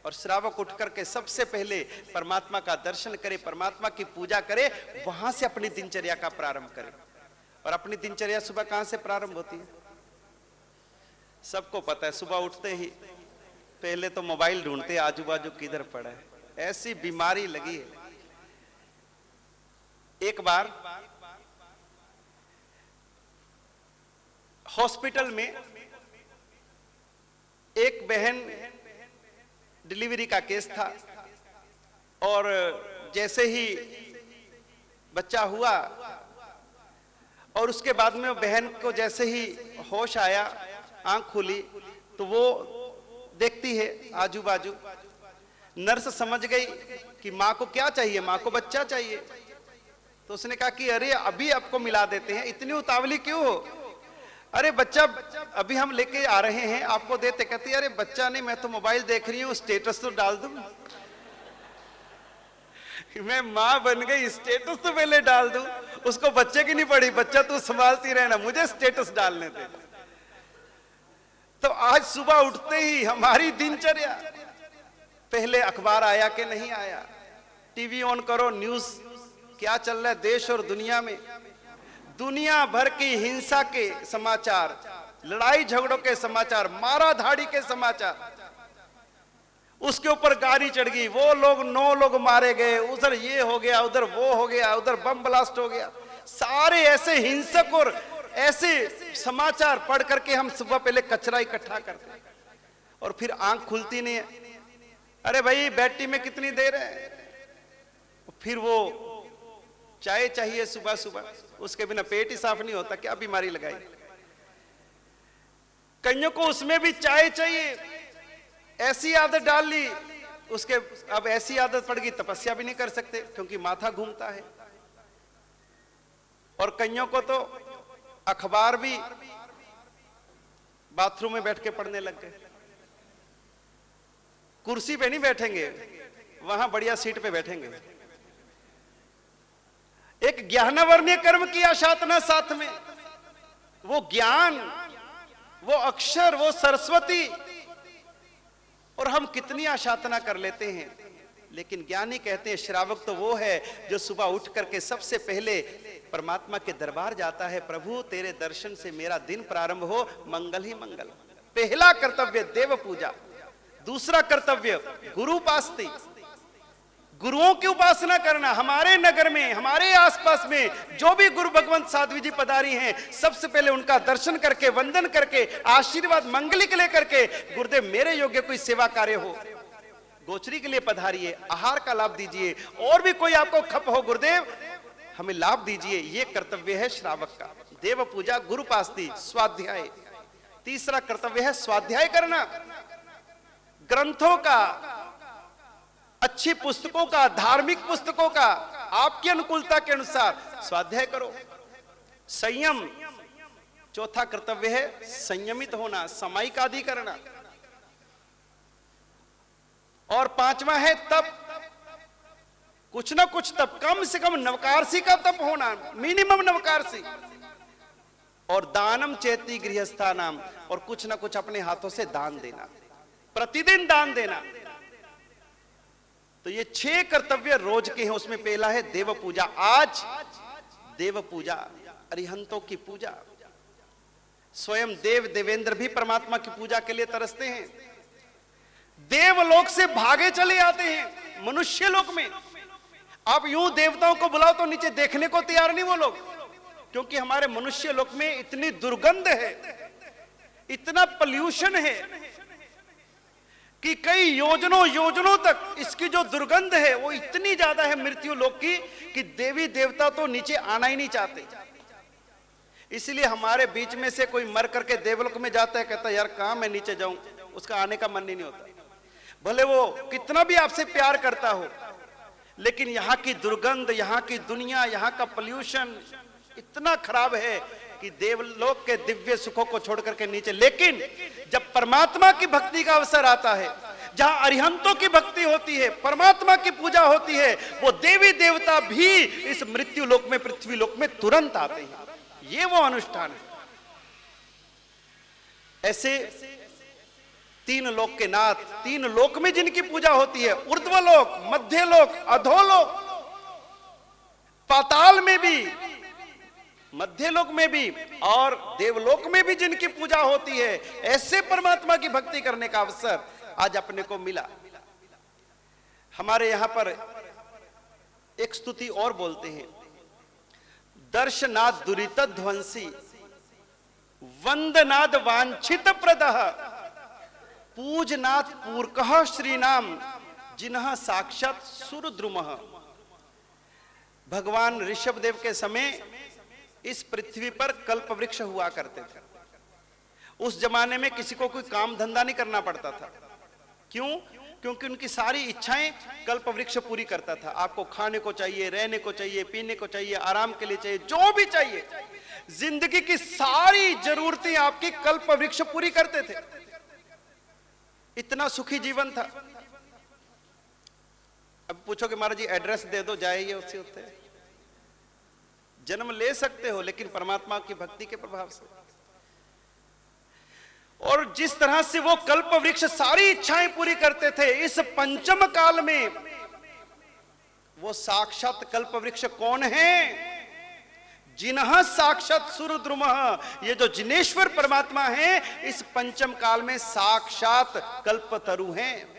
और श्रावक उठ करके सबसे पहले परमात्मा का दर्शन करे, परमात्मा की पूजा करे, वहां से अपनी दिनचर्या का प्रारंभ करे। और अपनी दिनचर्या सुबह कहां से प्रारंभ होती है, सबको पता है। सुबह उठते ही पहले तो मोबाइल ढूंढते, आजू बाजू किधर पड़ा है, ऐसी बीमारी लगी है। एक बार हॉस्पिटल में एक बहन, डिलीवरी का केस था, और जैसे ही बच्चा हुआ और उसके बाद में बहन को जैसे ही होश आया, आंख खुली, तो वो देखती है आजू बाजू। नर्स समझ गई कि माँ को क्या चाहिए, माँ को बच्चा चाहिए। तो उसने कहा कि अरे अभी आपको मिला देते हैं, इतनी उतावली क्यों हो, अरे बच्चा अभी हम लेके आ रहे हैं, आपको देते। कहती अरे बच्चा नहीं, मैं तो मोबाइल देख रही हूँ, स्टेटस तो डाल दूं। मैं माँ बन गई, स्टेटस तो पहले डाल दूं, उसको बच्चे की नहीं पड़ी, बच्चा तू संभालती रहना, मुझे स्टेटस डालने दे। तो आज सुबह उठते ही हमारी दिनचर्या, पहले अखबार आया कि नहीं आया, टीवी ऑन करो, न्यूज क्या चल रहा है देश और दुनिया में, दुनिया भर की हिंसा के समाचार, लड़ाई झगड़ों के समाचार, मारा धाड़ी के समाचार। उसके ऊपर गाड़ी चढ़ गई, वो लोग 9 लोग मारे गए, उधर ये हो गया, उधर वो हो गया, उधर बम ब्लास्ट हो गया। सारे ऐसे हिंसक और ऐसे समाचार पढ़ करके हम सुबह पहले कचरा इकट्ठा करते हैं, और फिर आंख खुलती नहीं है। अरे भाई बैटरी में कितनी देर है, फिर वो चाय चाहिए सुबह सुबह, उसके बिना पेट ही साफ नहीं होता, क्या बीमारी लगाई। कईयों को उसमें भी चाय चाहिए, ऐसी आदत डाल ली उसके, अब ऐसी आदत पड़ गई तपस्या भी नहीं कर सकते क्योंकि माथा घूमता है। और कईयों को तो अखबार भी बाथरूम में बैठ के पढ़ने लग गए। कुर्सी पे नहीं बैठेंगे, वहां बढ़िया सीट पे बैठेंगे। एक ज्ञानवर्णीय कर्म किया साधना साथ में, वो ज्ञान, वो अक्षर, वो सरस्वती, और हम कितनी आशातना कर लेते हैं। लेकिन ज्ञानी कहते हैं श्रावक तो वो है जो सुबह उठ करके सबसे पहले परमात्मा के दरबार जाता है, प्रभु तेरे दर्शन से मेरा दिन प्रारंभ हो, मंगल ही मंगल। पहला कर्तव्य देव पूजा, दूसरा कर्तव्य गुरु उपासना, गुरुओं की उपासना करना। हमारे नगर में, हमारे आसपास में जो भी गुरु भगवंत साध्वी जी पधारी हैं, सबसे पहले उनका दर्शन करके, वंदन करके, आशीर्वाद मंगलिक लेकर के, गुरुदेव मेरे योग्य कोई सेवा कार्य हो, गोचरी के लिए पधारिए, आहार का लाभ दीजिए, और भी कोई आपको खप हो गुरुदेव हमें लाभ दीजिए, ये कर्तव्य है श्रावक का। देव पूजा, गुरुपास्ति, स्वाध्याय। तीसरा कर्तव्य है स्वाध्याय करना, ग्रंथों का, अच्छी पुस्तकों का, धार्मिक पुस्तकों का आपकी अनुकूलता के अनुसार स्वाध्याय करो। संयम, चौथा कर्तव्य है संयमित होना, सामायिक आदि करना। और पांचवा है तप, कुछ ना कुछ तप, कम से कम नवकारसी का तप होना, मिनिमम नवकारसी। और दानम चेती गृहस्थानाम, और कुछ ना कुछ अपने हाथों से दान देना, प्रतिदिन दान देना। तो ये 6 कर्तव्य रोज के हैं। उसमें पहला है देव पूजा। आज देव पूजा, अरिहंतों की पूजा। स्वयं देव देवेंद्र भी परमात्मा की पूजा के लिए तरसते हैं। देवलोक से भागे चले आते हैं मनुष्य लोक में। आप यूं देवताओं को बुलाओ तो नीचे देखने को तैयार नहीं वो लोग, क्योंकि हमारे मनुष्य लोक में इतनी दुर्गंध है, इतना पोल्यूशन है कि कई योजनों तक इसकी जो दुर्गंध है वो इतनी ज्यादा है मृत्यु लोक की कि देवी देवता तो नीचे आना ही नहीं चाहते। इसलिए हमारे बीच में से कोई मर करके देवलोक में जाता है, कहता है यार कहां मैं नीचे जाऊं, उसका आने का मन ही नहीं होता। भले वो कितना भी आपसे प्यार करता हो, लेकिन यहाँ की दुर्गंध, यहाँ की दुनिया, यहाँ का पोल्यूशन इतना खराब है कि देवलोक के दिव्य सुखों को छोड़ करके नीचे। लेकिन जब परमात्मा की भक्ति का अवसर आता है, जहां अरिहंतों की भक्ति होती है, परमात्मा की पूजा होती है, वो देवी देवता भी इस मृत्यु लोक में, पृथ्वी लोक में तुरंत आते हैं। ये वो अनुष्ठान है। ऐसे 3 लोक के नाथ, 3 लोक में जिनकी पूजा होती है, ऊर्ध्वलोक, मध्यलोक, अधोलोक, पाताल में भी, मध्यलोक में भी और देवलोक में भी जिनकी पूजा होती है, ऐसे परमात्मा की भक्ति करने का अवसर आज अपने को मिला। हमारे यहां पर एक स्तुति और बोलते हैं, दर्शनाद दुरित ध्वंसी, वंदनाद वांछित प्रदः, पूजनाथ पूर्कः श्रीनाम, जिन्ह साक्षात सुरद्रुमः। भगवान ऋषभदेव के समय इस पृथ्वी पर कल्प वृक्ष हुआ करते थे। उस जमाने में किसी को कोई काम धंधा नहीं करना पड़ता था। क्यों? क्योंकि उनकी सारी इच्छाएं कल्प वृक्ष पूरी करता था। आपको खाने को चाहिए, रहने को चाहिए, पीने को चाहिए, आराम के लिए चाहिए, जो भी चाहिए, जिंदगी की सारी जरूरतें आपकी कल्प वृक्ष पूरी करते थे। इतना सुखी जीवन था। अब पूछोगे महाराज जी एड्रेस दे दो, जाइए उससे होते जन्म ले सकते हो, लेकिन परमात्मा की भक्ति के प्रभाव से। और जिस तरह से वो कल्प वृक्ष सारी इच्छाएं पूरी करते थे, इस पंचम काल में वो साक्षात कल्प वृक्ष कौन है? जिन्ह साक्षात सुरद्रुमः, ये जो जिनेश्वर परमात्मा है, इस पंचम काल में साक्षात कल्पतरु हैं।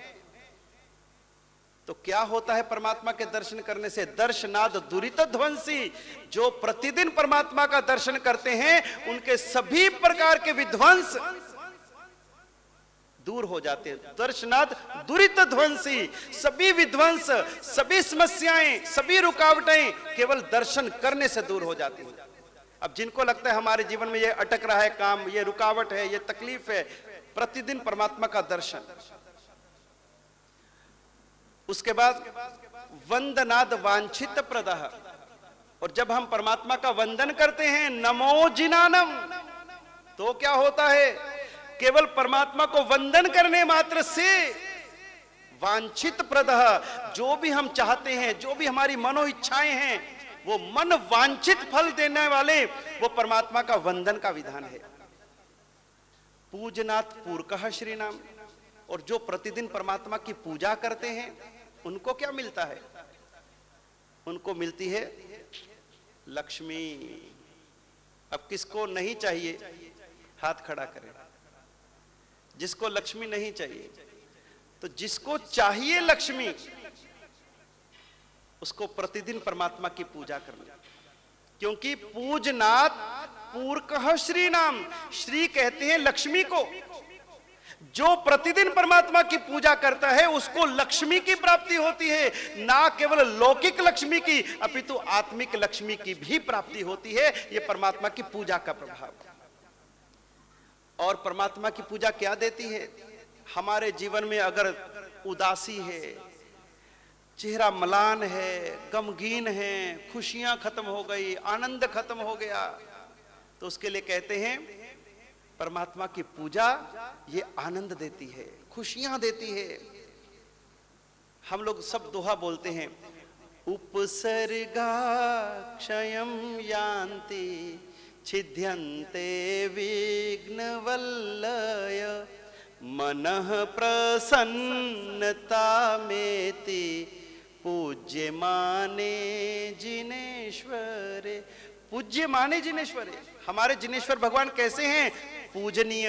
तो क्या होता है परमात्मा के दर्शन करने से? दर्शनाद दुरित ध्वंसी, जो प्रतिदिन परमात्मा का दर्शन करते हैं, उनके सभी प्रकार के विध्वंस दूर हो जाते हैं। दर्शनाद दुरित ध्वंसी, सभी विध्वंस, सभी समस्याएं, सभी रुकावटें केवल दर्शन करने से दूर हो जाती हैं। अब जिनको लगता है हमारे जीवन में ये अटक रहा है काम, ये रुकावट है, ये तकलीफ है, प्रतिदिन परमात्मा का दर्शन। उसके बाद वंदनाद वांछित प्रदः, और जब हम परमात्मा का वंदन करते हैं, नमो जिनानम, तो क्या होता है? केवल परमात्मा को वंदन करने मात्र से वांछित प्रदः, जो भी हम चाहते हैं, जो भी हमारी मनो इच्छाएं हैं, वो मन वांछित फल देने वाले वो परमात्मा का वंदन का विधान है। पूजनाथ पूर्कः श्री नाम, और जो प्रतिदिन परमात्मा की पूजा करते हैं, उनको क्या मिलता है? उनको मिलती है लक्ष्मी। अब किसको नहीं चाहिए हाथ खड़ा करें। जिसको लक्ष्मी नहीं चाहिए, तो जिसको चाहिए लक्ष्मी, उसको प्रतिदिन परमात्मा की पूजा करना, क्योंकि पूजनात् पूर्कः श्री नाम, श्री कहते हैं लक्ष्मी को। जो प्रतिदिन परमात्मा की पूजा करता है उसको लक्ष्मी की प्राप्ति होती है, ना केवल लौकिक लक्ष्मी की अपितु आत्मिक लक्ष्मी की भी प्राप्ति होती है। यह परमात्मा की पूजा का प्रभाव। और परमात्मा की पूजा क्या देती है? हमारे जीवन में अगर उदासी है, चेहरा मलान है, गमगीन है, खुशियां खत्म हो गई, आनंद खत्म हो गया, तो उसके लिए कहते हैं परमात्मा की पूजा ये आनंद देती है, खुशियां देती है। हम लोग सब दोहा बोलते हैं, उपसर्गा क्षयं यान्ति छिद्यन्ते विघ्नवल्लय मनः प्रसन्नतामेति पूज्यमाने जिनेश्वरे। पूज्य माने जिनेश्वरे, हमारे जिनेश्वर भगवान कैसे हैं? पूजनीय।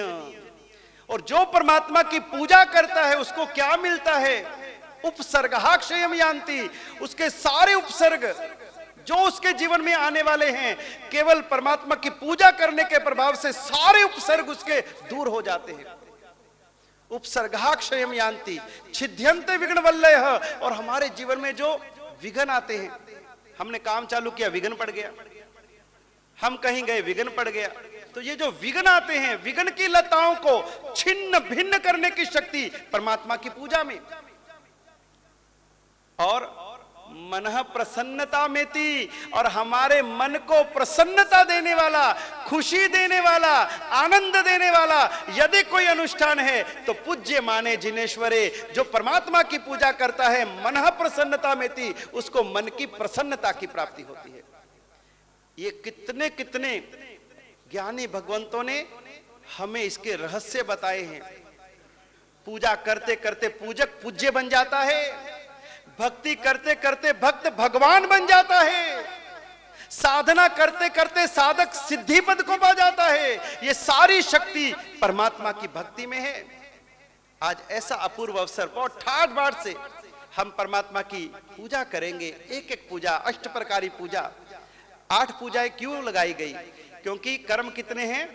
और जो परमात्मा की पूजा करता है उसको क्या मिलता है? उपसर्गः क्षयं यान्ति, उसके सारे उपसर्ग जो उसके जीवन में आने वाले हैं, केवल परमात्मा की पूजा करने के प्रभाव से सारे उपसर्ग उसके दूर हो जाते हैं। उपसर्गः क्षयं यान्ति छिद्यन्ते विघ्नवल्लयः। और हमारे जीवन में जो विघ्न आते हैं, हमने काम चालू किया विघ्न पड़ गया, हम कहीं गए विघ्न पड़ गया, तो ये जो विघ्न आते हैं, विघ्न की लताओं को छिन्न भिन्न करने की शक्ति परमात्मा की पूजा में। और मनः प्रसन्नता मेति, और हमारे मन को प्रसन्नता देने वाला, खुशी देने वाला, आनंद देने वाला यदि कोई अनुष्ठान है तो पूज्य माने जिनेश्वरे। जो परमात्मा की पूजा करता है मनः प्रसन्नता मेति, उसको मन की प्रसन्नता की प्राप्ति होती है। ये कितने कितने ज्ञानी भगवंतों ने हमें इसके रहस्य बताए हैं। पूजा करते करते पूजक पूज्य बन जाता है, भक्ति करते करते भक्त भगवान बन जाता है, साधना करते करते साधक सिद्धि पद को पा जाता है। ये सारी शक्ति परमात्मा की भक्ति में है। आज ऐसा अपूर्व अवसर, बहुत ठाठ बाट से हम परमात्मा की पूजा करेंगे। एक एक पूजा, अष्ट प्रकारी पूजा। 8 पूजाएं क्यों लगाई गई? क्योंकि कर्म कितने हैं?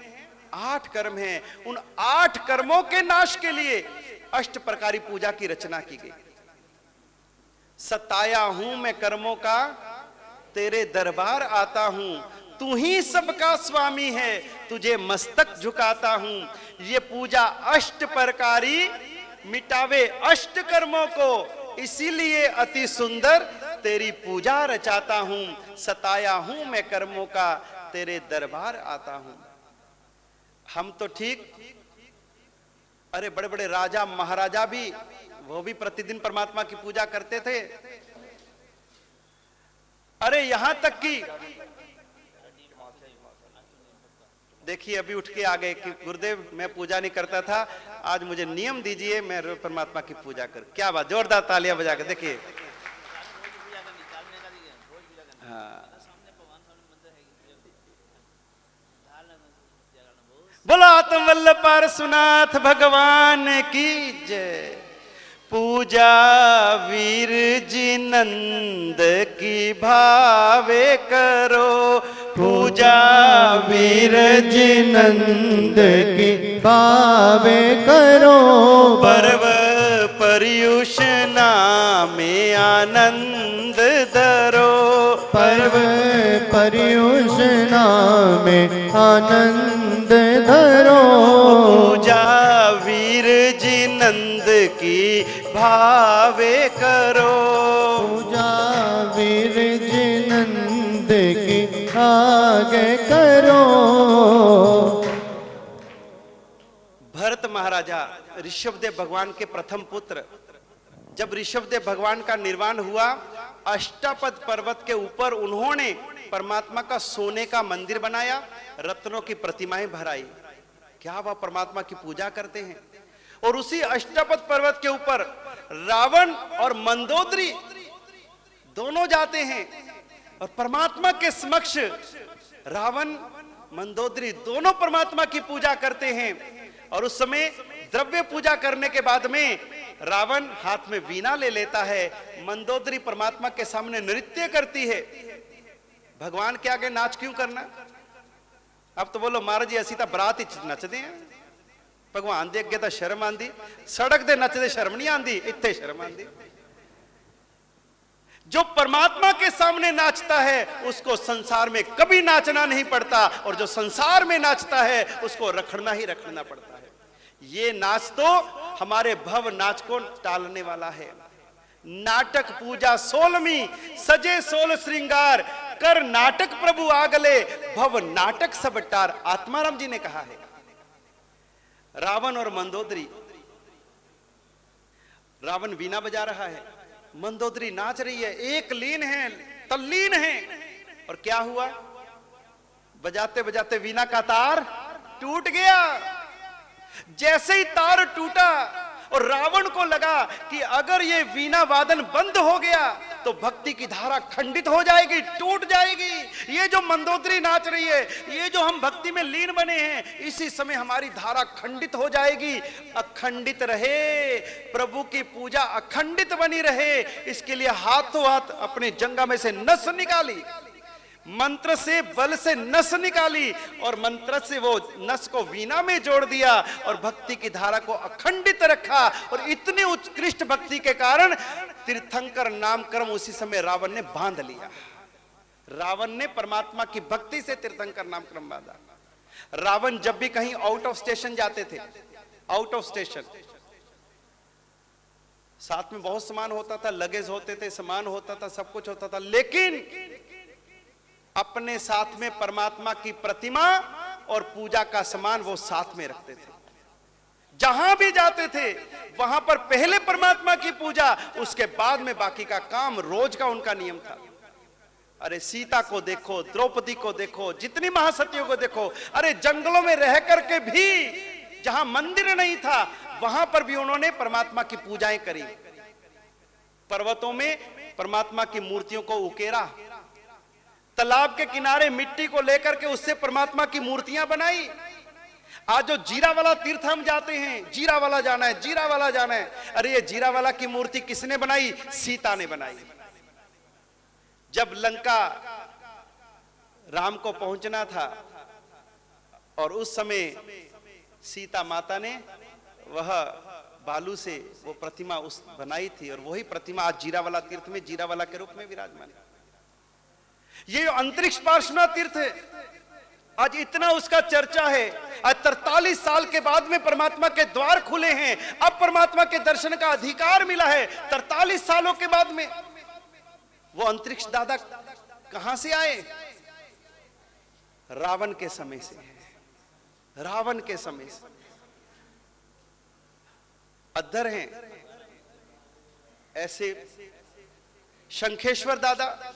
8 कर्म हैं। उन 8 कर्मों के नाश के लिए अष्ट प्रकारी पूजा की रचना की गई। सताया हूं मैं कर्मों का, तेरे दरबार आता हूं, तू ही सबका स्वामी है, तुझे मस्तक झुकाता हूं। ये पूजा अष्ट प्रकारी मिटावे अष्ट कर्मों को, इसीलिए अति सुंदर तेरी पूजा रचाता हूं। सताया हूं मैं कर्मों का, तेरे दरबार आता हूं। हम तो ठीक, अरे बड़े बड़े राजा महाराजा भी, वो भी प्रतिदिन परमात्मा की पूजा करते थे। अरे यहां तक कि देखिए अभी उठ के आ गए कि गुरुदेव मैं पूजा नहीं करता था, आज मुझे नियम दीजिए मैं परमात्मा की पूजा कर। क्या बात, जोरदार तालियां बजा के देखिए। हाँ, बोलो आत्म वल्लभ पारसुनाथ भगवान की जय। पूजा वीर जी नंद की भावे करो, पूजा वीर जी नंद की भावे करो। पर्व पर्युषना में आनंद धरो, पर्व पर्युषना में आनंद धरो। पूजा वीर जी नंद की भावे करो, पूजा वीर जी नंद की आगे करो। भरत महाराजा ऋषभदेव भगवान के प्रथम पुत्र, जब ऋषभदेव भगवान का निर्वाण हुआ, अष्टापद पर्वत के ऊपर उन्होंने परमात्मा का सोने का मंदिर बनाया, रत्नों की प्रतिमाएं भराई। क्या वह परमात्मा की पूजा करते हैं? और उसी अष्टापद पर्वत के ऊपर रावण और मंदोदरी दोनों जाते हैं और परमात्मा के समक्ष रावण मंदोदरी दोनों परमात्मा की पूजा करते हैं। और उस समय द्रव्य पूजा करने के बाद में रावण हाथ में वीणा ले लेता है, मंदोदरी परमात्मा के सामने नृत्य करती है। भगवान के आगे नाच क्यों करना? अब तो बोलो महाराज जी असी तो बरात ही नचते हैं, भगवान दे अगे तो शर्म आंदी, सड़क दे नचदे शर्म नहीं आंदी, इत्थे शर्म आंदी। जो परमात्मा के सामने नाचता है उसको संसार में कभी नाचना नहीं पड़ता, और जो संसार में नाचता है उसको रखना ही रखना पड़ता है। ये नाच तो हमारे भव नाच को टालने वाला है। नाटक पूजा 16वीं, सजे 16 श्रृंगार, कर नाटक प्रभु आगले, भव नाटक सब टार, आत्माराम जी ने कहा है। रावण और मंदोदरी, रावण वीणा बजा रहा है, मंदोदरी नाच रही है, एक लीन है, तल्लीन है। और क्या हुआ? बजाते बजाते वीणा का तार टूट गया। जैसे ही तार टूटा और रावण को लगा कि अगर ये वीणा वादन बंद हो गया तो भक्ति की धारा खंडित हो जाएगी, टूट जाएगी। ये जो मंदोदरी नाच रही है, ये जो हम भक्ति में लीन बने हैं, इसी समय हमारी धारा खंडित हो जाएगी। अखंडित रहे, प्रभु की पूजा अखंडित बनी रहे, इसके लिए हाथों हाथ अपने जंघा में से नस निकाली, मंत्र से बल से नस निकाली और मंत्र से वो नस को वीणा में जोड़ दिया और भक्ति की धारा को अखंडित रखा। और इतने उत्कृष्ट भक्ति के कारण तीर्थंकर नामकर्म उसी समय रावण ने बांध लिया। रावण ने परमात्मा की भक्ति से तीर्थंकर नामकर्म बांधा। रावण जब भी कहीं आउट ऑफ स्टेशन जाते थे, आउट ऑफ स्टेशन, साथ में बहुत सामान होता था, लगेज होते थे, सामान होता था, सब कुछ होता था, लेकिन अपने साथ में परमात्मा की प्रतिमा और पूजा का सामान वो साथ में रखते थे। जहां भी जाते थे वहां पर पहले परमात्मा की पूजा, उसके बाद में बाकी का काम, रोज का उनका नियम था। अरे सीता को देखो, द्रौपदी को देखो, जितनी महासतियों को देखो, अरे जंगलों में रह करके भी जहां मंदिर नहीं था वहां पर भी उन्होंने परमात्मा की पूजाएं करी। पर्वतों में परमात्मा की मूर्तियों को उकेरा, तालाब के किनारे मिट्टी को लेकर के उससे परमात्मा की मूर्तियां बनाई। आज जो जीरावाला तीर्थ हम जाते हैं, जीरावाला जाना है, जीरावाला जाना है, अरे ये जीरावाला की मूर्ति किसने बनाई? सीता ने बनाई। जब लंका राम को पहुंचना था और उस समय सीता माता ने वह बालू से वो प्रतिमा उस बनाई थी, और वही प्रतिमा आज जीरावाला तीर्थ में जीरावाला के रूप में विराजमान है। ये अंतरिक्ष पार्श्वनाथ तीर्थ है, आज इतना उसका चर्चा है। आज 43 साल के बाद में परमात्मा के द्वार खुले हैं, अब परमात्मा के दर्शन का अधिकार मिला है। 43 सालों के बाद में वो अंतरिक्ष दादा कहां से आए? रावण के समय से, रावण के समय से अद्धर हैं। ऐसे शंखेश्वर दादा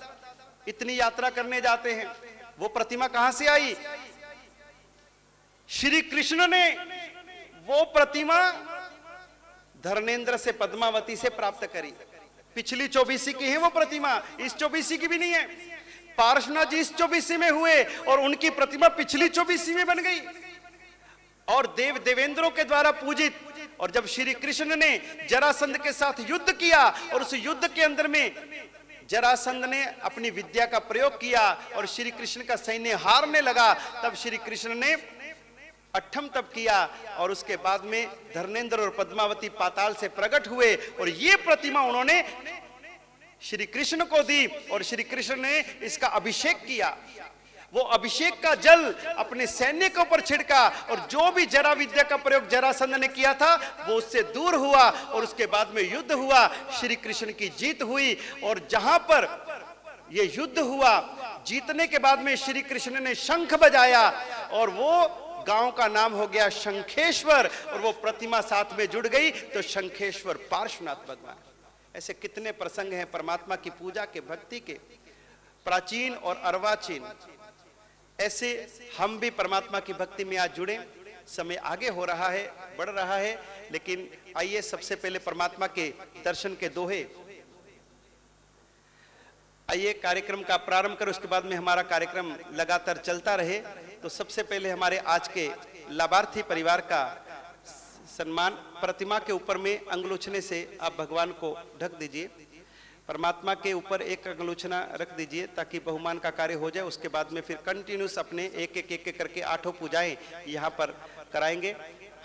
इतनी यात्रा करने जाते हैं, वो प्रतिमा कहां से आई? श्री कृष्ण ने वो प्रतिमा धर्मेंद्र से, पद्मावती से प्राप्त करी। पिछली 24 की है वो प्रतिमा, इस 24 की भी नहीं है। पार्श्वनाथ जी इस 24 में हुए और उनकी प्रतिमा पिछली 24 में बन गई और देव देवेंद्रों के द्वारा पूजित। और जब श्री कृष्ण ने जरासंध के साथ युद्ध किया और उस युद्ध के अंदर में जरासंध ने अपनी विद्या का प्रयोग किया और श्री कृष्ण का सैन्य हारने लगा, तब श्री कृष्ण ने अठम तप किया और उसके बाद में धर्मेंद्र और पद्मावती पाताल से प्रकट हुए और ये प्रतिमा उन्होंने श्री कृष्ण को दी और श्री कृष्ण ने इसका अभिषेक किया। वो अभिषेक का जल अपने सैन्य के ऊपर छिड़का और जो भी जरा विद्या का प्रयोग जरासंध ने किया था वो उससे दूर हुआ और उसके बाद में युद्ध हुआ, श्री कृष्ण की जीत हुई। और जहां पर ये युद्ध हुआ, जीतने के बाद में श्री कृष्ण ने शंख बजाया और वो गांव का नाम हो गया शंखेश्वर और वो प्रतिमा साथ में जुड़ गई तो शंखेश्वर पार्श्वनाथ भगवान। ऐसे कितने प्रसंग हैं परमात्मा की पूजा के, भक्ति के, प्राचीन और अर्वाचीन। ऐसे हम भी परमात्मा की भक्ति में आज जुड़े। समय आगे हो रहा है, बढ़ रहा है, लेकिन आइए सबसे पहले परमात्मा के दर्शन के दोहे। आइए कार्यक्रम का प्रारंभ करें, उसके बाद में हमारा कार्यक्रम लगातार चलता रहे। तो सबसे पहले हमारे आज के लाभार्थी परिवार का सम्मान। प्रतिमा के ऊपर में अंगुलोचने से आप भगवान को ढक दीजिए। परमात्मा के ऊपर एक अंगुलोचना रख दीजिए ताकि बहुमान का कार्य हो जाए। उसके बाद में फिर कंटिन्यूस अपने एक एक करके 8 पूजाएं यहाँ पर कराएंगे।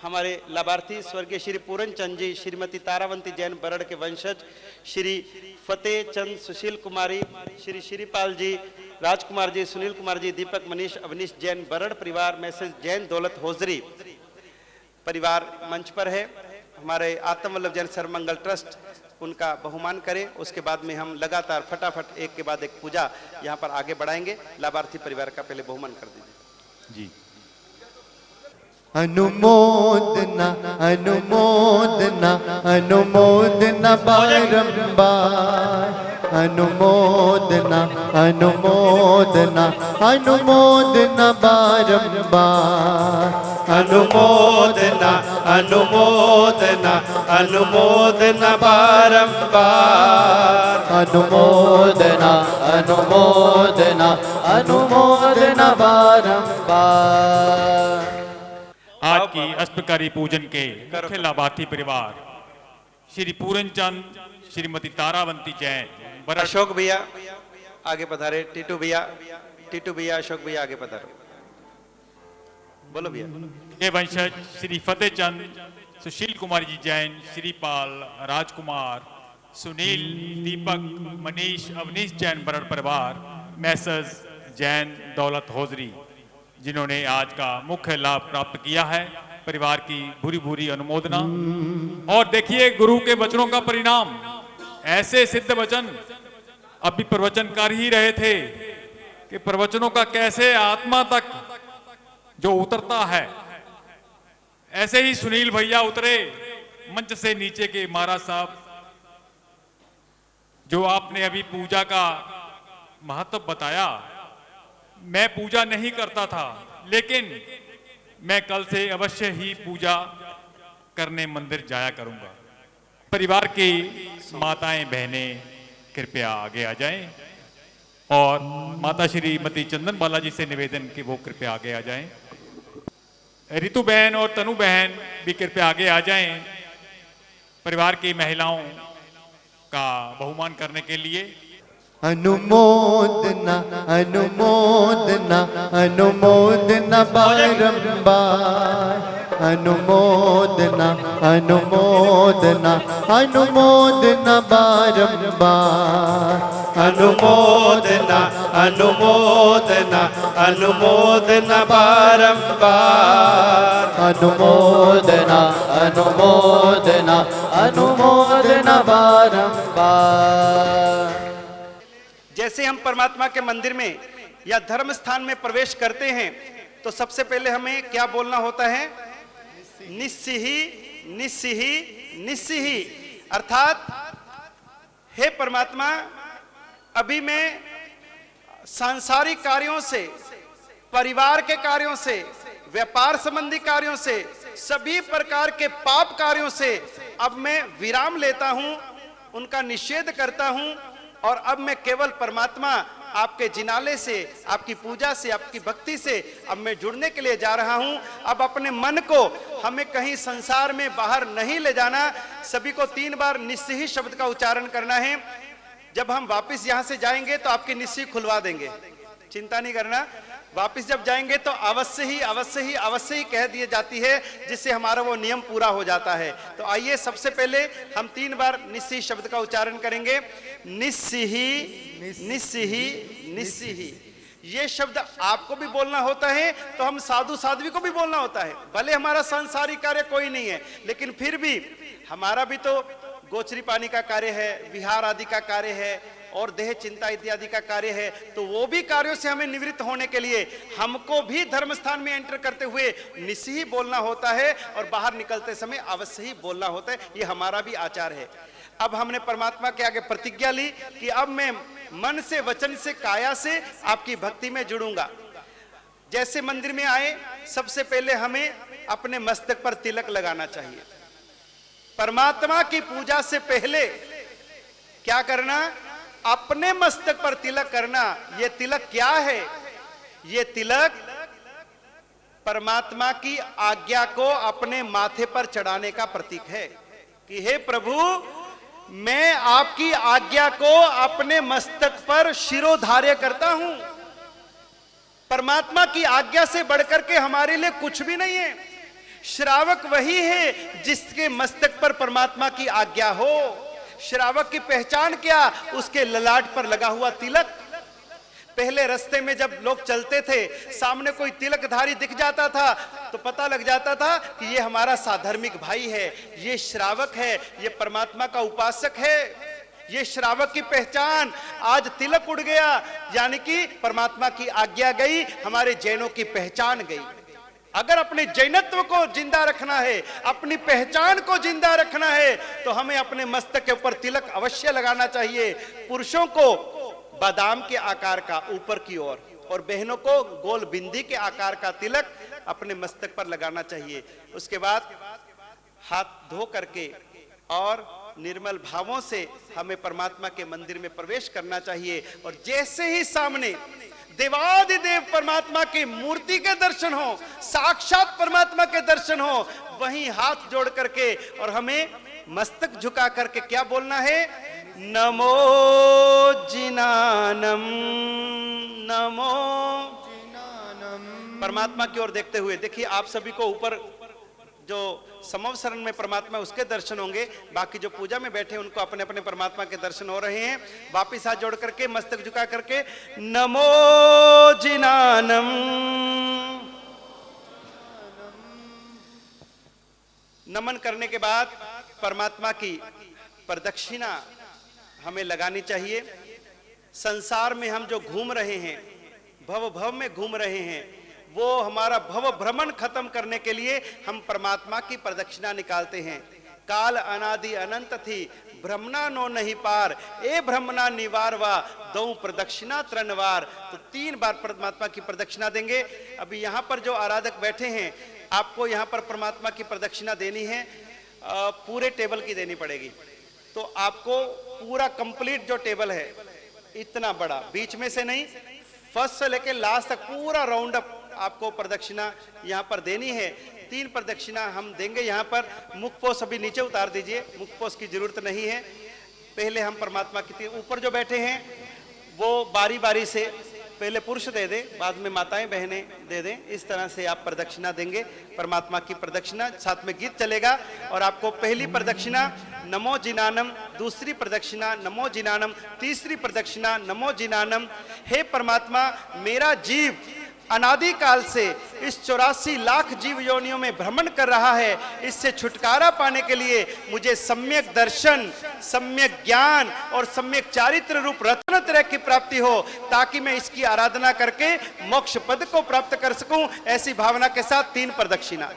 हमारे लाभार्थी स्वर्गीय श्री पूरन चंद जी, श्रीमती तारावंती जैन बरड़ के वंशज, श्री फतेह चंद, सुशील कुमारी, श्री श्रीपाल जी, राजकुमार जी, सुनील कुमार जी, दीपक, मनीष, अवनीश जैन बरड़ परिवार, मैसेज जैन दौलत होजरी परिवार मंच पर है। हमारे आत्म वल्लभ जैन सर्वमंगल ट्रस्ट उनका बहुमान करें। उसके बाद में हम लगातार फटाफट एक के बाद एक पूजा यहाँ पर आगे बढ़ाएंगे। लाभार्थी परिवार का पहले बहुमान कर दीजिए जी। अनुमोदना अनुमोदना अनुमोदना बारंबार, अनुमोदना अनुमोदना अनुमोदना बारंबार, अनुमोदना अनुमोदना अनुमोदना बारंबार, अनुमोदना अनुमोदना अनुमोदना बारंबार। आज की अष्टप्रकारी पूजन के मुख्य लाभार्थी परिवार श्री पूरन चंद, श्रीमती तारावंती जैन बरड़। अशोक भैया आगे पधारे। टीटू भैया, अशोक भैया आगे पधारो। बोलो भैया। के वंशज श्री फतेह चंद, सुशील कुमार जी जैन, श्रीपाल, राजकुमार, सुनील, दीपक, मनीष, अवनीश जैन बरड़ परिवार, मैसेज जैन दौलत होजरी, जिन्होंने आज का मुख्य लाभ प्राप्त किया है। परिवार की भूरी भूरी अनुमोदना। और देखिए गुरु के वचनों का परिणाम, ऐसे सिद्ध वचन अभी प्रवचन कर ही रहे थे कि प्रवचनों का कैसे आत्मा तक जो उतरता है, ऐसे ही सुनील भैया उतरे मंच से नीचे के महाराज साहब। जो आपने अभी पूजा का महत्व बताया, मैं पूजा नहीं करता था, लेकिन मैं कल से अवश्य ही पूजा करने मंदिर जाया करूंगा। परिवार की माताएं बहनें कृपया आगे आ जाएं और माता श्रीमती चंदन बालाजी से निवेदन कि वो कृपया आगे आ जाएं। रितु बहन और तनु बहन भी कृपया आगे आ जाएं परिवार की महिलाओं का बहुमान करने के लिए। अनुमोदना अनुमोदना अनुमोदना बारंबार, अनुमोदना अनुमोदना अनुमोदना बारंबार, अनुमोदना अनुमोदना अनुमोदना बारंबार, अनुमोदना अनुमोदना अनुमोदना बारंबार। जैसे हम परमात्मा के मंदिर में या धर्म स्थान में प्रवेश करते हैं तो सबसे पहले हमें क्या बोलना होता है? निस्सिहि निस्सिहि निस्सिहि, अर्थात हे परमात्मा, अभी मैं सांसारिक कार्यों से, परिवार के कार्यों से, व्यापार संबंधी कार्यों से, सभी प्रकार के पाप कार्यों से अब मैं विराम लेता हूं, उनका निषेध करता हूं और अब मैं केवल परमात्मा आपके जिनाले से, आपकी पूजा से, आपकी भक्ति से अब मैं जुड़ने के लिए जा रहा हूं। अब अपने मन को हमें कहीं संसार में बाहर नहीं ले जाना। सभी को 3 बार निस्सिहि शब्द का उच्चारण करना है। जब हम वापस यहां से जाएंगे तो आपकी निस्सिहि खुलवा देंगे, चिंता नहीं करना। वापस जब जाएंगे तो अवश्य ही अवश्य ही अवश्य ही कह दी जाती है, जिससे हमारा वो नियम पूरा हो जाता है। तो आइए सबसे पहले हम 3 बार निस्सिहि शब्द का उच्चारण करेंगे। निस्सिहि निस्सिहि निस्सिहि। ये शब्द आपको भी बोलना होता है तो हम साधु साध्वी को भी बोलना होता है। भले हमारा सांसारिक कार्य कोई नहीं है, लेकिन फिर भी हमारा भी तो गोचरी पानी का कार्य है, विहार आदि का कार्य है और देह चिंता इत्यादि का कार्य है। तो वो भी कार्यों से हमें निवृत्त होने के लिए हमको भी धर्म स्थान में एंटर करते हुए निस्सिहि बोलना होता है और बाहर निकलते समय अवश्य ही बोलना होता है। ये हमारा भी आचार है। अब हमने परमात्मा के आगे प्रतिज्ञा ली कि अब मैं मन से, वचन से, काया से आपकी भक्ति में जुड़ूंगा। जैसे मंदिर में आए, सबसे पहले हमें अपने मस्तक पर तिलक लगाना चाहिए। परमात्मा की पूजा से पहले क्या करना? अपने मस्तक पर तिलक करना। ये तिलक क्या है? ये तिलक परमात्मा की आज्ञा को अपने माथे पर चढ़ाने का प्रतीक है कि हे प्रभु, मैं आपकी आज्ञा को अपने मस्तक पर शिरोधार्य करता हूं। परमात्मा की आज्ञा से बढ़कर के हमारे लिए कुछ भी नहीं है। श्रावक वही है जिसके मस्तक पर परमात्मा की आज्ञा हो। श्रावक की पहचान क्या? उसके ललाट पर लगा हुआ तिलक। पहले रास्ते में जब लोग चलते थे, सामने कोई तिलकधारी दिख जाता था तो पता लग जाता था कि ये हमारा साधर्मिक भाई है, ये श्रावक है, ये परमात्मा का उपासक है। ये श्रावक की पहचान। आज तिलक उड़ गया, यानी कि परमात्मा की आज्ञा गई, हमारे जैनों की पहचान गई। अगर अपने जैनत्व को जिंदा रखना है, अपनी पहचान को जिंदा रखना है, तो हमें अपने मस्तक के ऊपर तिलक अवश्य लगाना चाहिए। पुरुषों को बादाम के आकार का ऊपर की ओर और बहनों को गोल बिंदी के आकार का तिलक अपने मस्तक पर लगाना चाहिए। उसके बाद हाथ धो करके और निर्मल भावों से हमें परमात्मा के मंदिर में प्रवेश करना चाहिए। और जैसे ही सामने देवादिदेव परमात्मा की मूर्ति के दर्शन हो, साक्षात परमात्मा के दर्शन हो, वहीं हाथ जोड़ करके और हमें मस्तक झुका करके क्या बोलना है? नमो जिनानम, नमो जिनानम। परमात्मा की ओर देखते हुए देखिए, आप सभी को ऊपर जो समव शरण में परमात्मा उसके दर्शन होंगे, बाकी जो पूजा में बैठे उनको अपने अपने परमात्मा के दर्शन हो रहे हैं। वापिस हाथ जोड़ करके मस्तक झुका करके नमो जिनानम। नमन करने के बाद परमात्मा की प्रदक्षिणा हमें लगानी चाहिए। संसार में हम जो घूम रहे हैं, भव भव में घूम रहे हैं, वो हमारा भव भ्रमण खत्म करने के लिए हम परमात्मा की प्रदक्षिणा निकालते हैं। काल अनादि अनंत थी, भ्रमणा नो नहीं पार, ए भ्रमणा निवार वा, दो प्रदक्षिणा त्रणवार। तो 3 बार परमात्मा की प्रदक्षिणा देंगे। अभी यहाँ पर जो आराधक बैठे हैं, आपको यहाँ पर परमात्मा की प्रदक्षिणा देनी है, पूरे टेबल की देनी पड़ेगी। तो आपको पूरा कंप्लीट जो टेबल है, इतना बड़ा, बीच में से नहीं, फर्स्ट से लेके लास्ट तक पूरा राउंड अप आपको प्रदक्षिणा यहाँ पर देनी है। 3 प्रदक्षिणा हम देंगे। यहाँ पर मुखपोष अभी नीचे उतार दीजिए, मुखपोष की जरूरत नहीं है। पहले हम परमात्मा की, ऊपर जो बैठे हैं वो बारी बारी से पहले पुरुष दे दे, बाद में माताएं बहनें दे दें। इस तरह से आप प्रदक्षिणा देंगे परमात्मा की प्रदक्षिणा। साथ में गीत चलेगा और आपको पहली प्रदक्षिणा नमो जिनानम, दूसरी प्रदक्षिणा नमो जिनानम, तीसरी प्रदक्षिणा नमो जिनानम। हे परमात्मा, मेरा जीव अनादि काल से इस 84 लाख जीव योनियों में भ्रमण कर रहा है। इससे छुटकारा पाने के लिए मुझे सम्यक दर्शन, सम्यक ज्ञान और सम्यक चारित्र रूप रत्न त्रय की प्राप्ति हो, ताकि मैं इसकी आराधना करके मोक्ष पद को प्राप्त कर सकूं। ऐसी भावना के साथ 3 प्रदक्षिणा।